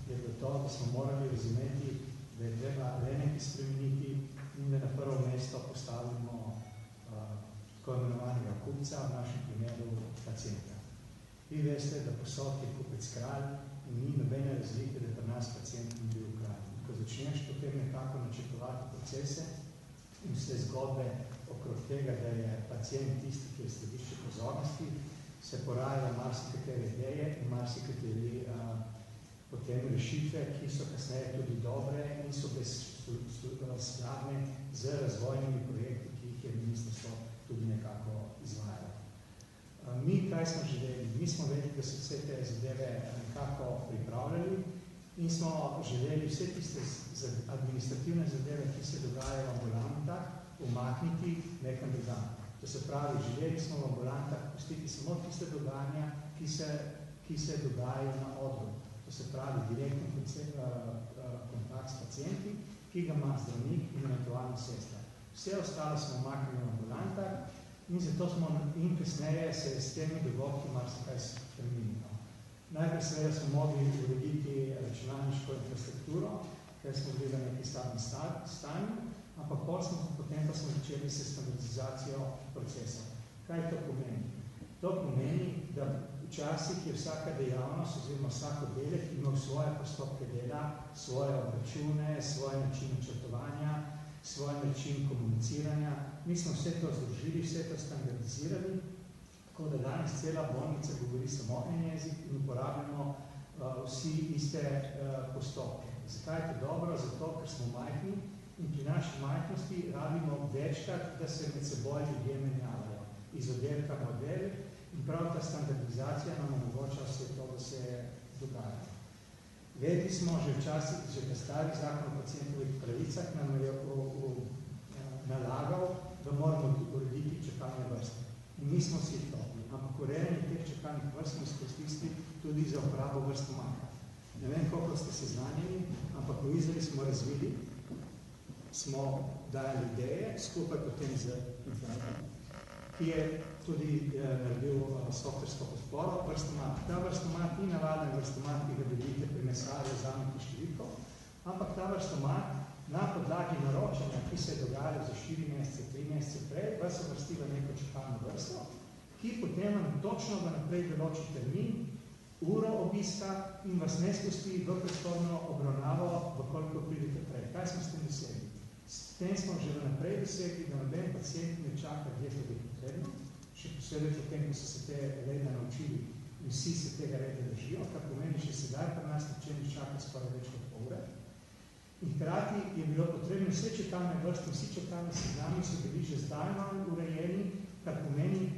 D: je bilo to, da smo morali razumeti, da je treba le nekaj spremeniti in da na prvo mesto postavimo tako imenovanega kupca, v našem primeru pacienta. Vi veste, da posod je kupec kralj in ni nobene razlike, da je pri nas pacient ni bil kralj. Ko začneš potem nekako načrtovati procese in vse zgodbe okrog tega, da je pacient tisti, ki je središče pozornosti, se porajajo marsikatere ideje in marsikateri potem rešitve, ki so kasneje tudi dobre in so skladne z razvojnimi projekti, ki jih je ministrstvo tudi nekako izvajalo. Mi, kaj smo želeli? Mi smo vedeli, da so vse te zadeve nekako pripravljali in smo želeli vse tiste administrativne zadeve, ki se dogajajo v ambulantah, umakniti nekam drugam. To se pravi, želeli smo v ambulantah pustiti samo tiste dogajanja, ki se dogajajo na odru. To se pravi, direktno kontakt s pacienti, ki ga ima zdravnik in eventualno sestra. Vse ostalo smo umaknili v ambulantah in zato smo in kasneje se s temi dogodki marsikaj spremenili. Najprej seveda smo mogli urediti računalniško infrastrukturo, ker smo bili v neki slabem stanju, ampak potem pa smo začeli s standardizacijo procesov. Kaj to pomeni? To pomeni, da včasih je vsaka dejavnost oziroma vsak oddelek imel svoje postopke dela, svoje obračune, svoj način načrtovanja, svoj način komuniciranja. Mi smo vse to združili, vse to standardizirali, tako da danes cela bolnica govori samo en jezik in uporabljamo vsi iste postopke. Zakaj je to dobro? Zato, ker smo majhni in pri naši majhnosti rabimo večkrat, da se med seboj ljudje menjavajo iz oddelka v oddelek in prav ta standardizacija nam omogoča vse to, da se dogaja. Vedeli smo že včasih, že ta stari zakon o pacientovih pravicah nam je nalagal, da moramo urediti čakalne vrste. In mi smo vsi to. Ampak urejanje teh čakalnih vrst smo izkoristili tudi za uporabo vrstomata. Ne vem, koliko ste seznanjeni, ampak v Izraeli smo razvili, smo dali ideje, skupaj potem z Infinitom, ki je tudi naredil softversko podporo vrstomat. Ta vrstomat ni navaden vrstomat, ki ga dobite pri mesarju vzameti številko, ampak ta vrstomat na podlagi naročanja, ki se je dogajalo za 4 mesece, 3 mesece prej, vas uvrsti v neko čakalno vrsto, ki potem vam točno vnaprej določi termin, uro obiska in vas ne spusti v predhodno obravnavo, vkoliko pridete prej. Kaj smo s tem dosegli? S tem smo že vnaprej dosegli, da noben pacient ne čaka dlje, kot je potrebno, še posebej potem, ko so se te reda naučili in vsi se tega reda držijo, kar pomeni, že sedaj pa nas načelnik čaka skoraj več kot pol ure. In hkrati je bilo potrebno vse čakalne vrste, vsi čakalni seznami so bili že zdaj malo urejeni, kar pomeni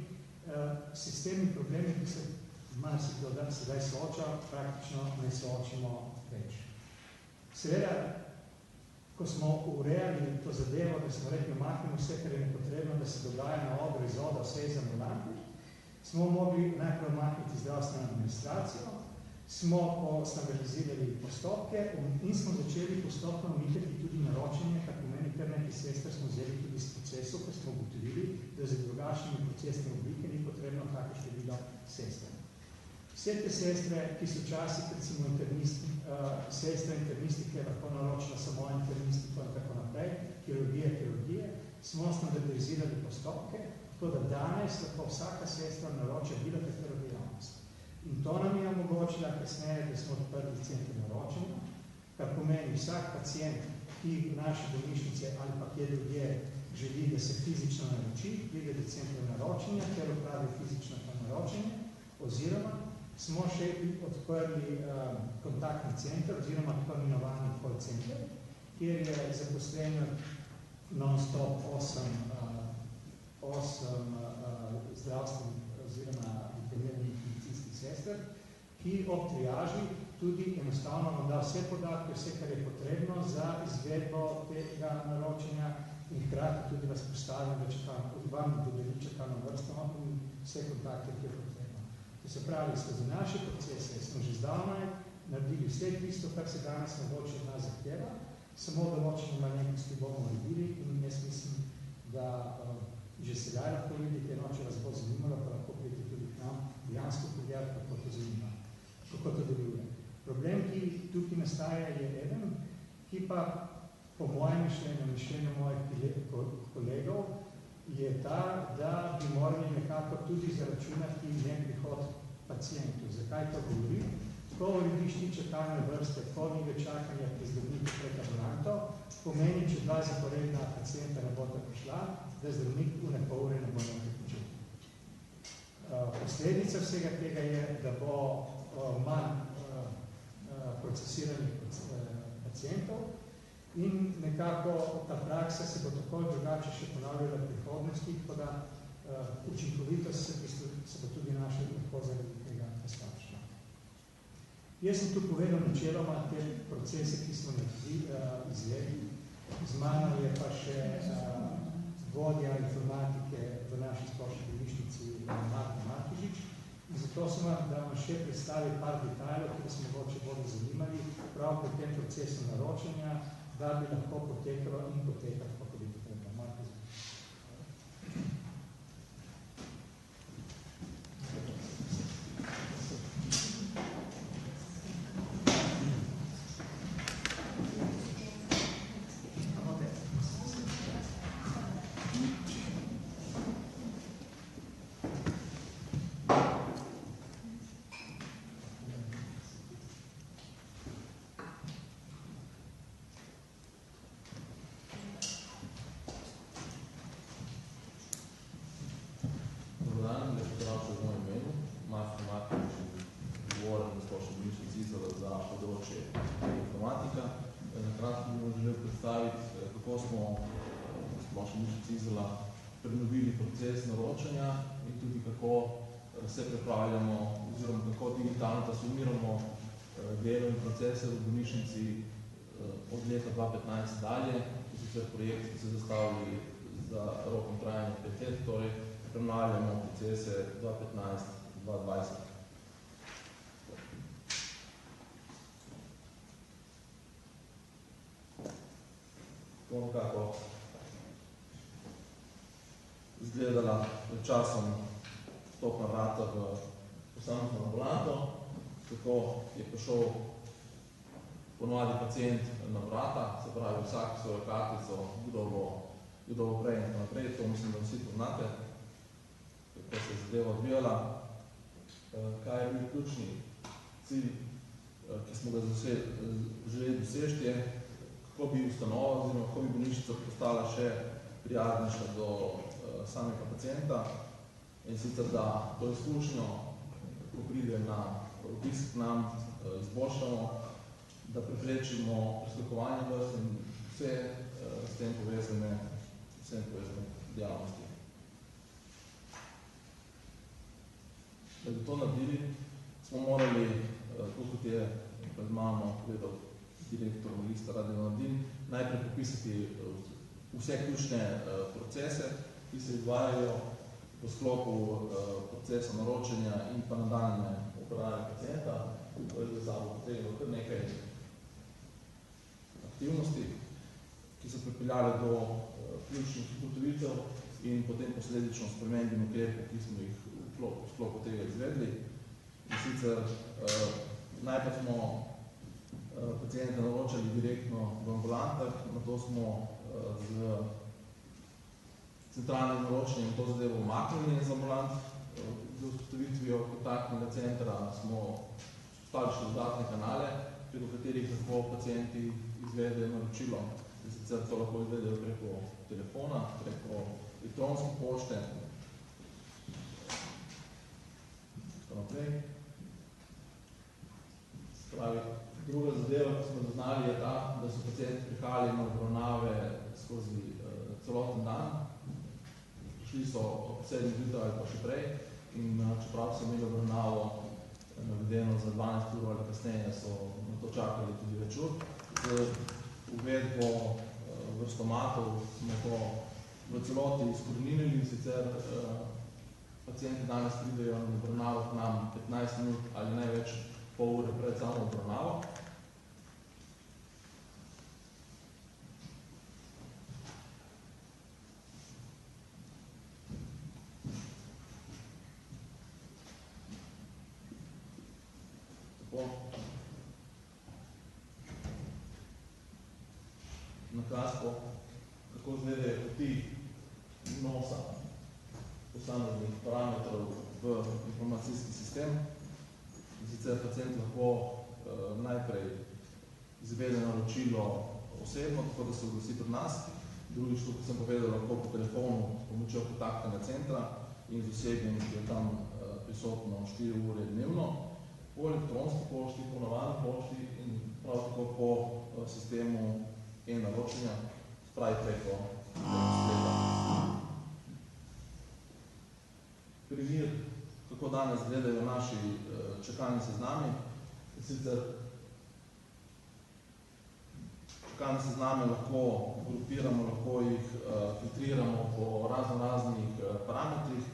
D: sistemni problemi, ki se marsikdo sedaj sooča, praktično ne soočimo več. Seveda, ko smo urejali to zadevo, da smo rekli, maknemo vse, kar je nepotrebno, da se dogaja na odru iz oda, vse iz ambulanti, smo mogli najprej makniti zdravstveno administracijo, smo standardizirali postopke in smo začeli postopno umikati tudi naročenje, kar pomeni, kar nekaj sester smo vzeli tudi iz procesov, ker smo ugotovili, da za drugačnimi procesnimi oblike ni potrebno tako število sester. Vse te sestre, ki so včasih, recimo sestre internistike, lahko naročila samo internistiko in tako naprej, kirurgije, smo standardizirali postopke, tako da danes lahko vsaka sestra naroča bilo katero dejavnost. In to nam je omogočila kasneje, da smo odprli center naročanja, kar pomeni vsak pacient, ki v naši bolnišnici ali pa kjer ljudje želi, da se fizično naroči, pride do centra naročanja, ker opravi fizično naročenje, oziroma smo še odprli kontaktni center, oziroma tako imenovani call center, kjer je zaposleno non-stop 8 zdravstvenih oziroma diplomirnih medicinskih sester, ki ob triaži tudi enostavno vam da vse podatke, vse, kar je potrebno za izvedbo tega naročenja in hkrati tudi vas postavim, da vam dodeli čakalno vrsto in vse kontakte, ki je potrebno. To se pravi, skozi naše procese smo že zdavnaj naredili vse tisto, kar se danes mogoče od nas zahteva, samo določeno malenkosti bomo uredili in jaz mislim, da že sedaj lahko vidite, če vas bo zanimalo, pa lahko pridete tudi k nam dejansko pogledati, kako to zanima, kako to deluje. Problem, ki tukaj nastaja, je eden, ki pa po mojem mišljenju mojih kolegov, je ta, da bi morali nekako tudi zaračunati neprihod pacientov. Zakaj to govori? Ko urediš ti čakalne vrste, ko ni več čakanja pri zdravniku pred ambulanto, pomeni, če 2 zaporedna pacienta ne bodo prišla, da zdravnik v pol ure ne bo nekaj počel. Posledica vsega tega je, da bo manj procesiranih pacientov, in nekako ta praksa se bo tako drugače še ponavljala v prihodnosti, tako da učinkovitost se bo tudi našla lahko zaradi tega poslabšala. Jaz sem tu povedal načeloma te procese, ki smo izvedli. Z mano je pa še vodja informatike v naši splošni bolnišnici Marko Markižič. In zato sem da vam še predstavil par detajlov, ki smo mogoče bolj zanimali prav pri tem procesu naročanja, da bi lahko potekalo in potekalo, kako bi potrebno. Marko,
E: prenovili proces naročanja in tudi kako se pripravljamo oziroma kako digitalno transformiramo delo in procese v bolnišnici od leta 2015 dalje. To so vse projekti, ki so zastavili z za rokom trajanja 5 let, torej prenavljamo procese 2015-2020. To nekako izgledala pred časom vstopna vrata v posamezno ambulanto, tako je prišel ponovadi pacient na vrata, se pravi vsak svojo kartico, kdo bo prej in tako naprej, to mislim, da vsi poznate, kako se je zadeva odvijala. Kaj je bil ključni cilj, ki smo ga želeli dosežiti, je, kako bi ustanova oziroma kako bi bolnišnica postala še prijaznejša do samega pacienta in sicer, da to izkušnjo, ko pride na obisk k nam, izboljšamo, da preprečimo preskakovanje vrst in vse s tem povezane dejavnosti. Da bi to naredili, smo morali, kot je pred mano povedal direktor magistra Rade Mladin, najprej popisati vse ključne procese, ki se izvajajo v sklopu procesa naročanja in pa nadaljne obravnave pacienta. To je za sabo potrebno kar nekaj aktivnosti, ki so pripeljali do ključnih ugotovitev in potem posledično sprememb in ukrepov, ki smo jih v sklopu tega izvedli. In sicer najprej smo paciente naročali direktno v ambulantah, nato smo z centralnim naročenjem to zadevo umaknili iz ambulant. Z vzpostavitvijo kontaktnega centra smo vzpostavili še dodatne kanale, preko katerih lahko pacienti izvedejo naročilo. Sicer to lahko izvedejo preko telefona, preko elektronske pošte. Tako naprej. Spravi, druga zadeva, ki smo zaznali, je ta, da so pacienti prihajali na obravnave skozi celoten dan. Prišli so ob 7 jutra ali pa še prej in čeprav so imeli obravnavo navedeno za 12 ur ali kasneje, so na to čakali tudi več ur. Z uvedbo vrstomatov smo to v celoti izkoreninili, sicer pacienti danes pridejo na obravnavo k nam 15 minut ali največ pol ure pred samo obravnavo. Nakratko, kako izgledajo poti vnosa posameznih parametrov v informacijski sistem. Sicer pacient lahko najprej izvede naročilo osebno, tako da se oglasi pri nas. Drugič, kot sem povedal, lahko po telefonu s pomočjo kontaktnega centra in z osebjem, ki je tam prisotno 4 ure dnevno, po elektronski pošti, po navadni pošti in prav tako po sistemu e-naročenja, spravi preko spleta. Primer, kako danes gledajo naši čakalni seznami. Sicer čakalne sezname lahko grupiramo, lahko jih filtriramo po raznih parametrih,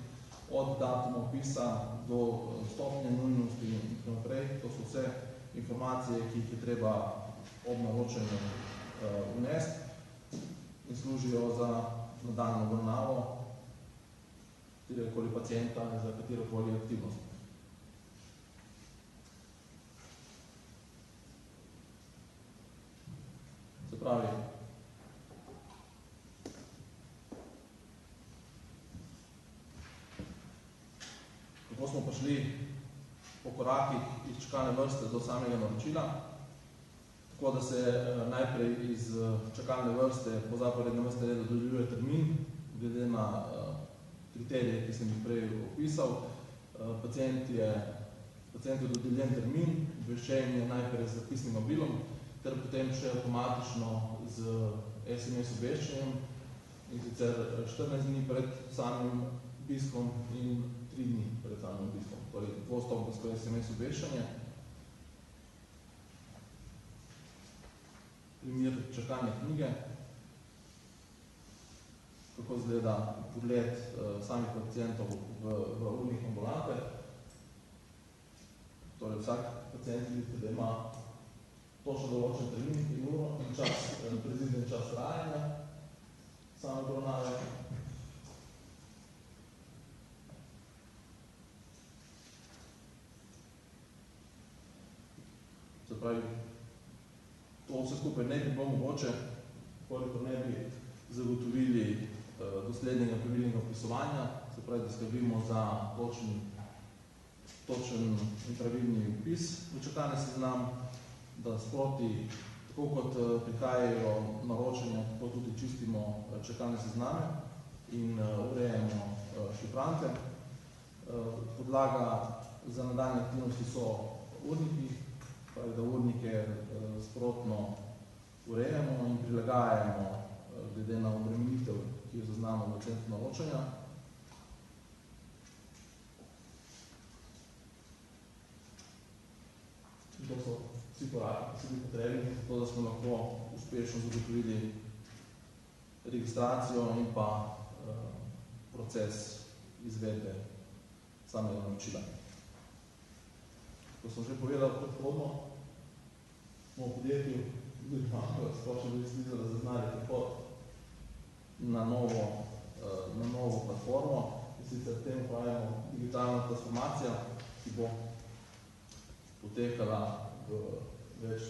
E: od datuma opisa do stopnje nujnosti in tako naprej. To so vse informacije, ki jih je treba ob naročanju vnesti in služijo za nadaljnjo obravnavo kateregakoli pacienta in za katerokoli aktivnost. Se pravi, kako smo prišli po korakih iz čakalne vrste do samega naročila, tako da se najprej iz čakalne vrste po zaporednem vrste redu dodeljuje termin, glede na kriterije, ki sem jih prej opisal. Pacient je dodeljen termin, obveščen je najprej z zapisnim mobilom, ter potem še avtomatično z SMS obveščenjem, in sicer 14 dni pred samim obiskom in 3 dni pred samim obiskom, torej dvostopenjsko SMS obveščanje. Primer čakanje knjige. kako izgleda pogled samih pacientov v urnih ambulante. Torej, vsak pacient vidite, da ima točno določen termin in uro in predviden čas trajanja same obravnave. Se pravi, to vse skupaj ne bi bilo mogoče, koliko ne bi zagotovili doslednjega pravilnega vpisovanja, se pravi, da skrbimo za točen in pravilni vpis v čakalni seznam, da sproti, tako kot prihajajo naročanja, tako tudi čistimo čakalne sezname in urejamo šifrante. Podlaga za nadaljne aktivnosti so urniki, pravi, da urnike sprotno urejamo in prilagajamo glede na obremenitev, ki jo zaznamo v centru naročanja. To so vsi koraki, ki so bili potrebni, zato da smo lahko uspešno zagotovili registracijo in pa proces izvedbe samega naročila. Ko sem že povedal predhodno, smo v podjetju splošno da zaznali prehod na novo platformo, in sicer temu pravimo digitalna transformacija, ki bo potekala v več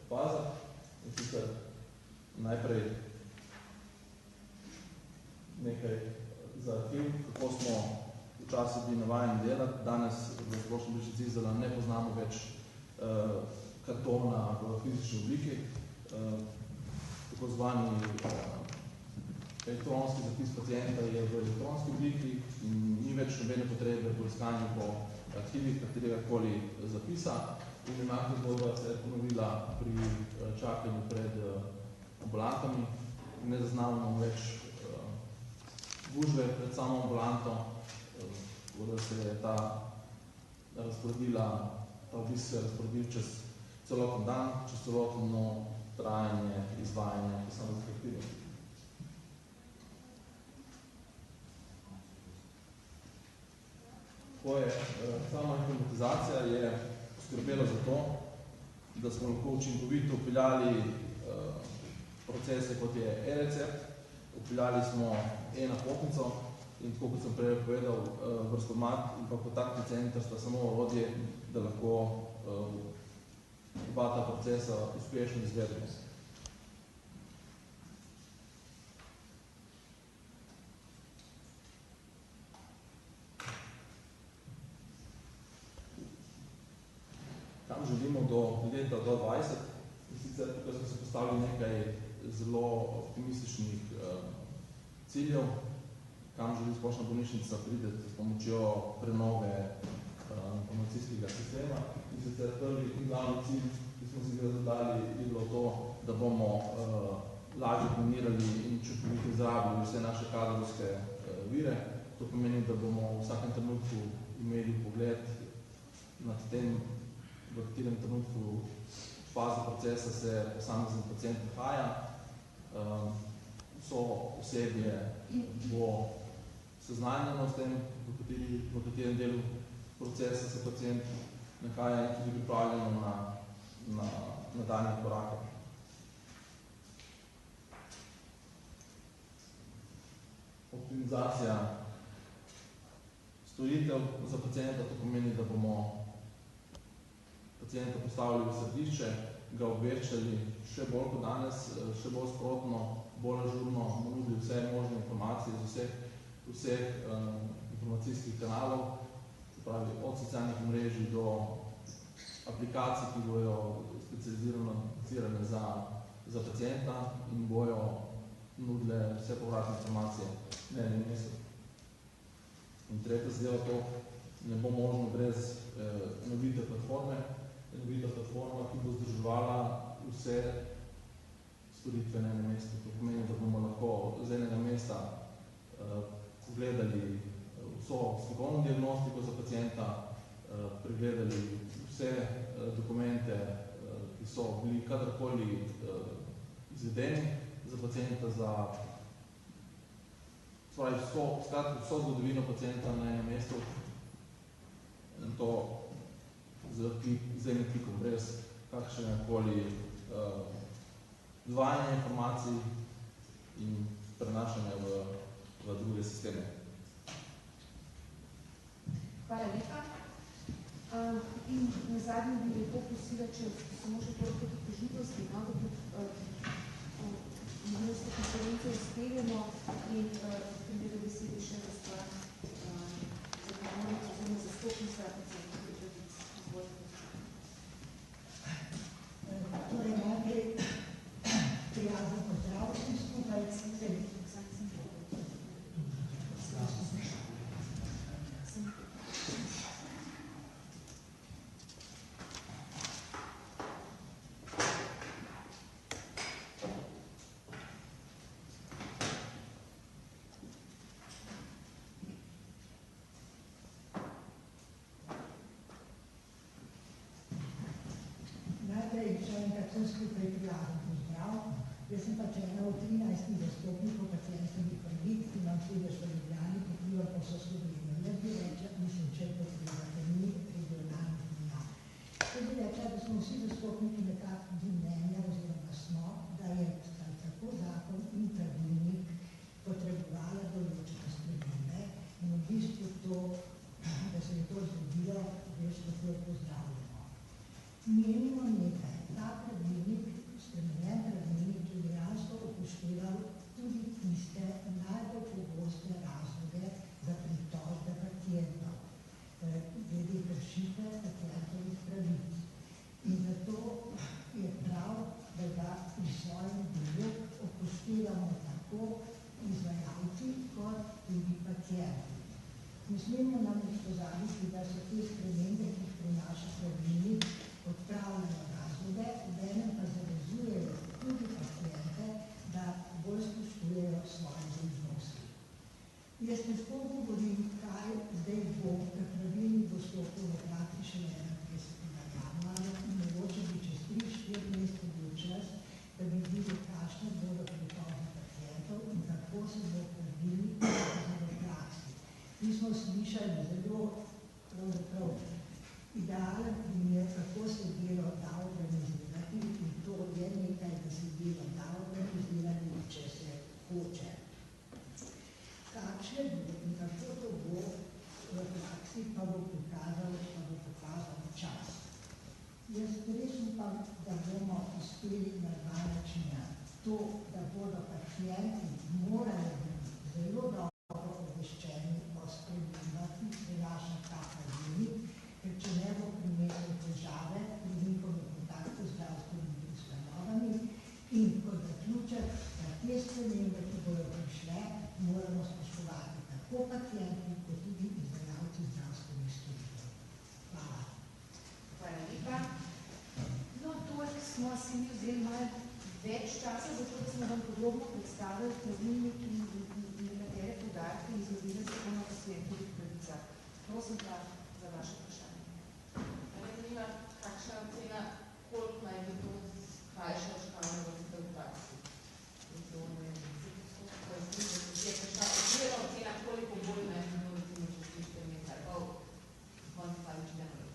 E: fazah. In sicer najprej nekaj za arhiv, kako smo včasih bili navajeni delati. Danes v splošni bolnišnici Izola ne poznamo več kartona v fizični obliki, tako zvani elektronski zapis pacienta je v elektronski obliki in ni več nobene potrebe po iskanju po arhivih kateregakoli zapisa. In enako zgodba se je ponovila pri čakanju pred ambulantami. Ne zaznavamo več gužve pred samo ambulanto, da se je ta obisk se razporedil čez celoten dan, čez celotno trajanje izvajanja posameznih aktivnosti. Sama informatizacija je poskrbela za to, da smo lahko učinkovito vpeljali procese, kot je e-recept, vpeljali smo e-napotnico in tako, kot sem prej povedal, vrstomat in pa kontaktni center sta samo orodje, da lahko oba ta procesa uspešno izvedemo. Kam želimo do leta 2020, in sicer tukaj smo se postavili nekaj zelo optimističnih ciljev, kam želi splošna bolnišnica prideti s pomočjo prenove informacijskega sistema. In sicer prvi in glavni cilj, ki smo si ga zadali, je bilo to, da bomo lažje planirali in učinkovito izrabili vse naše kadrovske vire. To pomeni, da bomo v vsakem trenutku imeli pogled nad tem, v katerem trenutku faze procesa se posamezen pacient nahaja. Vso osebje bo seznanjeno s tem, v katerem delu procesa se pacient nahaja in tudi pripravljeno na nadaljnje korake. Optimizacija storitev za pacienta, to pomeni, da bomo pacienta postavili v središče, ga obveščali še bolj kot danes, še bolj sprotno, bolj ažurno, nudili vse možne informacije z vseh informacijskih kanalov, se pravi od socialnih mrežij do aplikacij, ki bojo specializirano aplicirane za pacienta in bojo nudile vse povratne informacije na enem mestu. In tretja zadeva to, ne bo možno brez enovite platforma, ki bo združevala vse storitve na enem mestu. To pomeni, da bomo lahko z enega mesta pogledali vso slikovno diagnostiko za pacienta, pregledali vse dokumente, ki so bili kadarkoli izvedeni za pacienta, za spravi vso zgodovino pacienta na enem mestu in to z enim klikom, brez kakšnekoli dvajanja informacij in prenašanja v druge sisteme.
C: Hvala lepa. In na zadnji bi lepo prosila, če samo še toliko požitosti, da ministro konference izpeljemo in pride do besede še za stvar zakonovnic oziroma zastopnica pacientov pravic.
F: Torej, najprej prijazen pozdrav vsem skupaj. Vsem skupaj prijazen pozdrav. Jaz sem pač ena od 13 zastopnikov pacientovih pravic, imam sedež v Ljubljani, pokrivam pa vso Slovenijo. Jaz bi rekla, mislim, če potreba, ker ni regionalnih mnenja. Jaz bi rekla, da smo vsi zastopniki nekako mnenja oziroma smo, da je tako zakon in pravilnik potrebovala določene spremembe in v bistvu to, da se je to zgodilo, veš, tako pozdravljamo. Menimo nekaj. Ta pravilnik, spremenjen pravilnik, je dejansko upošteval tudi tiste najbolj pogoste razloge za pritožbe pacientov, glede kršitve pacientovih pravic. In zato je prav, da ga pri svojem delu upoštevamo tako izvajalci kot tudi pacienti. Ne smemo namreč pozabiti, da so te spremembe, ki jih prinaša pravilnik, odpravljajo razloge, obenem pa zavezujejo tudi paciente, da bolj spoštujejo svoje dolžnosti. Jaz težko govorim, kaj zdaj bo, ker pravilnik bo stopil v praksi šele 31. januarja in mogoče bi čez 3-4 mesece bil čas, da bi videli, kakšne bodo pritožbe pacientov in kako se bo pravilnik pokazal v praksi. Mi smo slišali zelo pravzaprav idealen primer, kako se delo da organizirati in to je nekaj, da se delo da organizirati, če se hoče. Kakšne bo in kako to bo v praksi, pa bo pokazal čas. Jaz res upam, da bomo uspeli na dva načina. To, da bodo pacienti morali biti zelo dobro obveščeni o spremembah, ki prinaša ta pravilnik, ker če ne bo prinesel težave pri njihovem kontaktu z zdravstvenimi ustanovami in kot zaključek, da te spremembe, ki bodo prišle, moramo spoštovati tako pacienti, kot tudi izvajalci zdravstvenih storitev. Hvala.
C: Hvala lepa. No, toliko smo si mi vzeli malo več časa, zato da smo vam podrobno predstavili pravilnik in nekatere podatke iz novele zakona o pacientovih pravicah. Prosim pa za vaše vprašanje.
B: Me zanima, kakšna ocena, koliko naj bi to skrajšalo čakalne vrste v praksi? Je kakšna ocena, koliko bolj naj bi bilo recimo čez 4 mesece ali pa v konci palične vrste?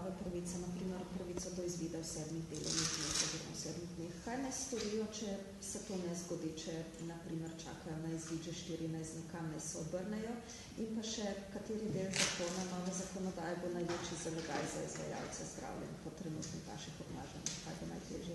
G: nove pravice, naprimer pravico do izvida v 7 delovnih dneh oziroma 7 dneh. Kaj naj storijo, če se to ne zgodi, če naprimer čakajo na izvid že 14 dni, kam naj se obrnejo? In pa še, kateri del zakona, nove zakonodaje bo največji zalogaj za izvajalce zdravljenj po trenutnih vaših obnašanjih? Kaj bo najtežje?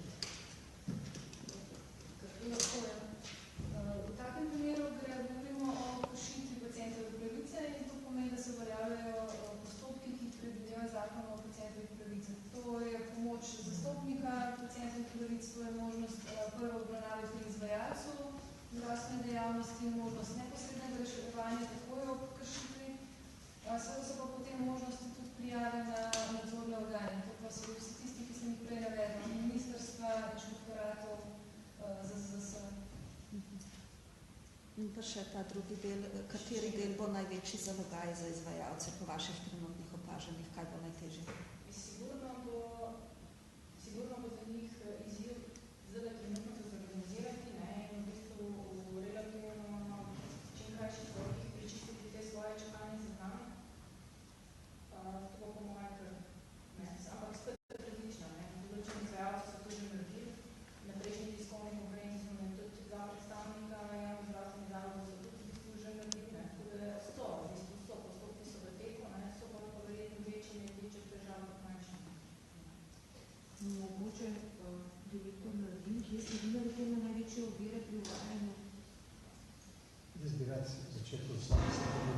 B: V takem primeru govorimo o kršitvi pacientove pravice in to pomeni, da se uveljavljajo postopki, ki jih predvideva zakon o pacientovih pravicah. To je pomoč zastopnika pacientovih pravic, to je možnost prve obravnave pri izvajalcu zdravstvene dejavnosti, možnost neposrednega reševanja takoj ob kršitvi, seveda so pa potem možnosti tudi prijave na nadzorne organe. To pa so vsi tisti, ki sem jih prej navedla, ministrstva, inšpektoratov, ZZS.
G: In pa še ta drugi del, kateri del bo največji zalogaj za izvajalce po vaših trenutnih opažanjih, kaj bo najtežje?
A: Sigurno bo za njih izziv zdaj trenutno se zorganizirati, in v bistvu v relativno čim krajših rokih prečistiti te svoje čakalne sezname. To bo po mojem kar mesec, ampak spet različno. Določeni izvajalci so to že naredili. Na prejšnji tiskovni konferenci smo imeli tudi dva predstavnika javnih zdravstvenih zavodov, so tudi v bistvu že naredili. Tako da so postopki so v teku, so pa verjetno večji težav kot manjši.
C: Mogoče direktor Mladin, kje ste videli te največje ovire pri uvajanju?
D: Jaz bi rad začetil s tem,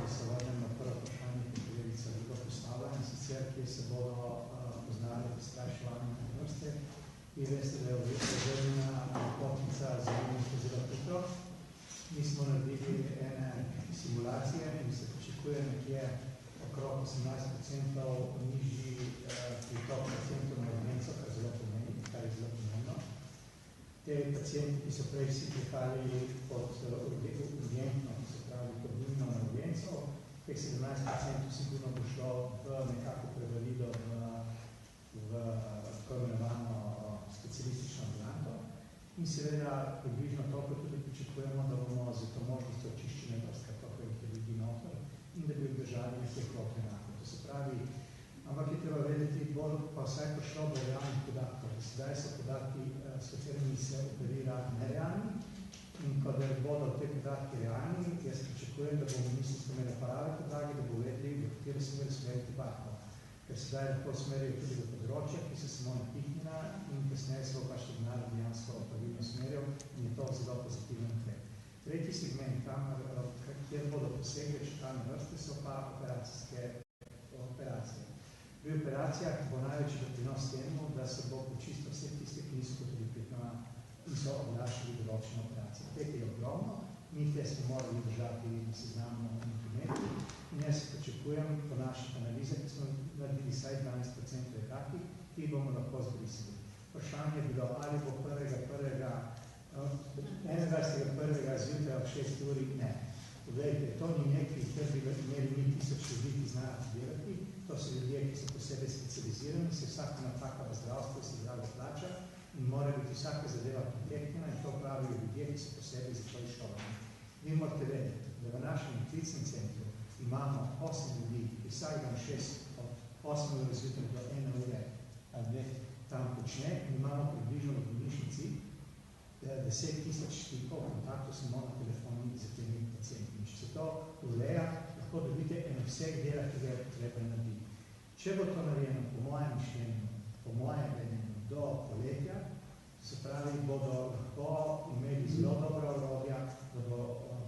D: da se vrnem na prvo vprašanje, ki je kolegica Liga postavila, in sicer, kje se bodo poznali prestraševanje na vrste. Vi veste, da je obvezna potnica zelo zelo hitro. Mi smo naredili ene simulacije in se pričakuje nekje okrog 18% nižji pritok pacientov na urgenco, kar je zelo pomembno. Te pacienti, ki so prej vsi prihajali pod urgentno, ki se pravi pod nujno na urgenco, teh 17% sigurno bo šlo v nekako prevalido v tako imenovano specialistično ambulanto. In seveda približno toliko tudi pričakujemo, da bomo z to možnostjo očiščene vrste, toliko jih je ljudi noter, in da bi obdržali nekaj krok enako. To se pravi, ampak je treba vedeti, bolj pa vsaj prišlo do realnih podatkov. Sedaj so podatki, s katerimi se operira nerealni, in ko da bodo te podatki realni, jaz pričakujem, da bomo ministrstvo imeli prave podlage, da bo vedeli, v katero smer usmeriti podatkov. Ker sedaj lahko usmerijo tudi v področja, ki so samo napihnjena in kasneje se bo pa še denar dejansko pravilno usmeril in je to zelo pozitiven ukrep. Tretji segment, kjer bodo posegli čakalne vrste, so pa operacije. Pri operacijah bo največji doprinos temu, da se bo počistil vse tiste, ki niso hoteli pripravljena in so odlašali določene operacije. Teh je ogromno, mi te smo morali držati na seznamu implementu in jaz pričakujem po naših analizah, ki smo naredili vsaj 12% je takih, ki jih bomo lahko zbrisali. Vprašanje je bilo, ali bo 21.1. zjutraj ob 6 uri, ne. Poglejte, to ni nekaj, kjer bi imeli mi 1000 ljudi, ki znajo delati, to so ljudje, ki so posebej specializirani, se vsaka napaka v zdravstvu se drago plača in mora biti vsaka zadeva komplektna in to pravijo ljudje, ki so posebej za to izšolani. Vi morate vedeti, da v našem klicnem centru imamo 8 ljudi, ki vsak dan 8 ur zjutraj do 1 ure tam počne in imamo približno v bolnišnici 10.000 stikov kontaktov samo na telefonu za temi pacienti. Če se to ureja, lahko dobite en vseh dela, ki ga je treba narediti. Če bo to narejeno, po mojem mišljenju, po mojem gledanju, do poletja, se pravi, bodo lahko imeli zelo dobra orodja, bodo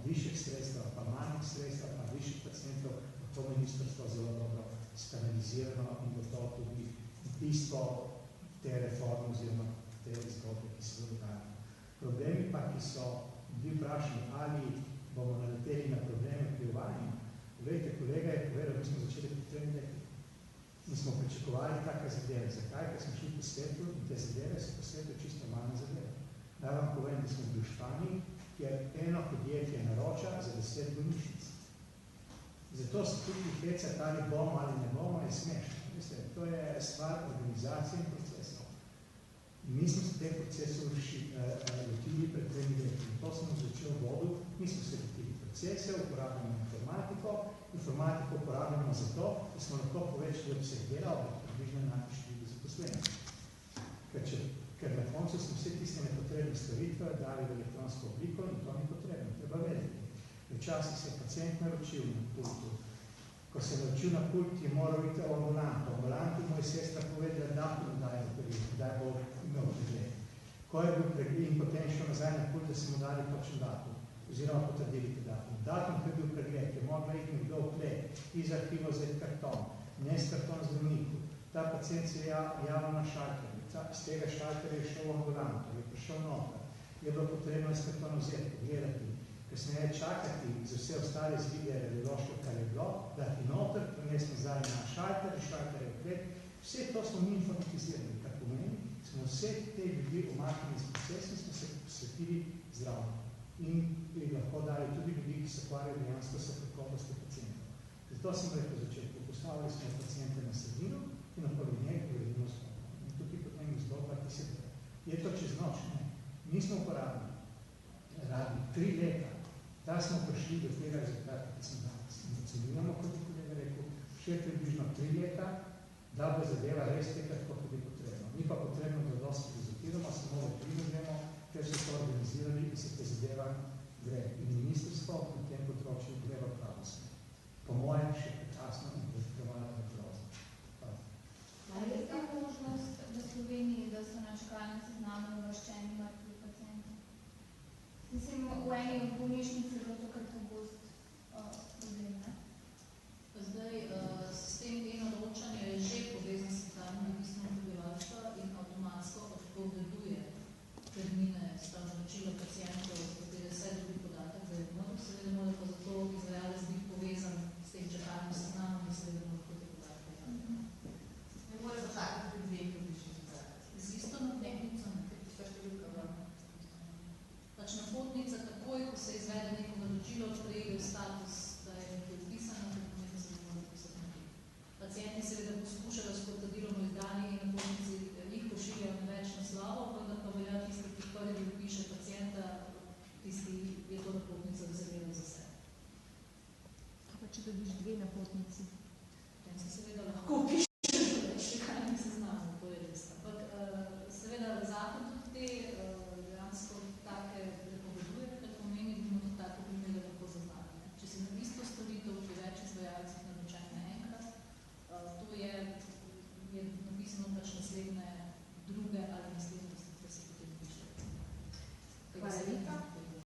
D: višjih sredstev, pa manjih sredstev, pa višjih pacientov, lahko ministrstvo zelo dobro stabilizirano in bo to tudi bistvo te reforme oziroma te zgodbe, ki se dogajajo. Problemi pa, ki so bili vprašani, ali bomo naleteli na probleme pri uvajanju. Poglejte, kolega je povedal, da smo začeli pri 3 leti. In smo pričakovali take zadeve. Zakaj? Ker smo šli po svetu in te zadeve so po svetu čisto normalne zadeve. Naj vam povem, da smo bili v Španiji, kjer eno podjetje naroča za 10 bolnišnic. Zato se tudi hecati, ali bomo ali ne bomo, je smešno. To je stvar organizacije in procesov. Mi smo se teh procesov lotili pred 3 leti. In to smo začeli v vodu. Mi smo se lotili procese, uporabljamo informatiko uporabljamo zato, da smo lahko povečali obseg dela, približno enako število zaposlenih. Ker na koncu smo vse tiste nepotrebne storitve dali v elektronsko obliko in to ni potrebno, treba vedeti. Včasih se je pacient naročil na pultu. Ko se je naročil na pult, je moral biti v ambulanto. V ambulanti mu je sestra povedala, datum daje operirati, kdaj bo imel pregled. Ko je bil pregled in potem šel nazaj na pult, da se mu dali točen datum, oziroma potrdili te datum. Datum, ko je bil pregled, je mogla iti nekdo vplet iz arhiva vzeti karton, ne s karton zdravniku. Ta pacient se je javil na šalterju. Z tega šalterja je šel v ambulanto, je prišel noter, je bilo potrebno s karton vzeti, pogledati, kasneje čakati za vse ostale zvide radiološke, kar je bilo, dati noter, prines nazaj na šalter, šalter je vplet. Vse to smo mi informatizirali, kar pomeni, smo vse te ljudi omaknili iz procesa in smo se posvetili zdravljenju. In bi lahko dali tudi ljudi, ki se ukvarjajo dejansko s kakovostjo pacientov. Zato sem rekel v začetku, postavili smo paciente na sredino in okoli njega govorimo zgodbo. In tukaj potem zgodba, ki se dela. Je to čez noč? Ne. Mi smo uporabili radi 3 leta, da smo prišli do tega rezultata, ki smo danes. In ocenjujemo, kot je kolega rekel, še približno 3 leta, da bo zadeva res tekla tako, kot je potrebno. Ni pa potrebno, da dosti rezultiramo, samo da primerjamo, ker so to organizirali in se te zadeva gre. In ministrstvo na tem področju gre v pravo smer. Po mojem še prekrasno in predkrvala v grozno.
H: Ali je ta možnost v Sloveniji, da so na čakalnem seznamu uvrščeni mrtvi pacienti? Mislim, v eni od bolnišnic je bilo to kar pogost problem, ne?
I: Zdaj, sistem e-naročanja je že povezan s socialnim registrom prebivalstva in avtomatsko odpoveduje termine za naročilo pacientov, v katere se dobi podatek, da je umrl, seveda mora pa zato izvajalec biti povezan s tem čakalnim seznamom, da seveda lahko te podatke izvaja.
B: Ne more začakati pri 2 približnih podatkih.
I: Z isto napotnico, pač napotnica takoj, ko se izvede neko naročilo, prejde v status, da je nekaj upisano, da pomeni, da se ne more pisati naprej. Pacienti seveda poskušajo s potrdilom o izdaji in napotnici jih pošiljajo na več naslovov, vendar pa velja tisti, ki prvi upiše pacienta, tisti je to napotnica rezervirana za sebe.
G: Pa če dobiš 2 napotnici?
I: Potem se seveda lahko upiše čakalnem seznamu, to je res. Ampak seveda zakon tudi te dejansko take prepoveduje, kar pomeni, da bomo tudi take primere lahko zaznali. Če si na isto storitev pri več izvajalcih naročen naenkrat, to je napisano pač naslednje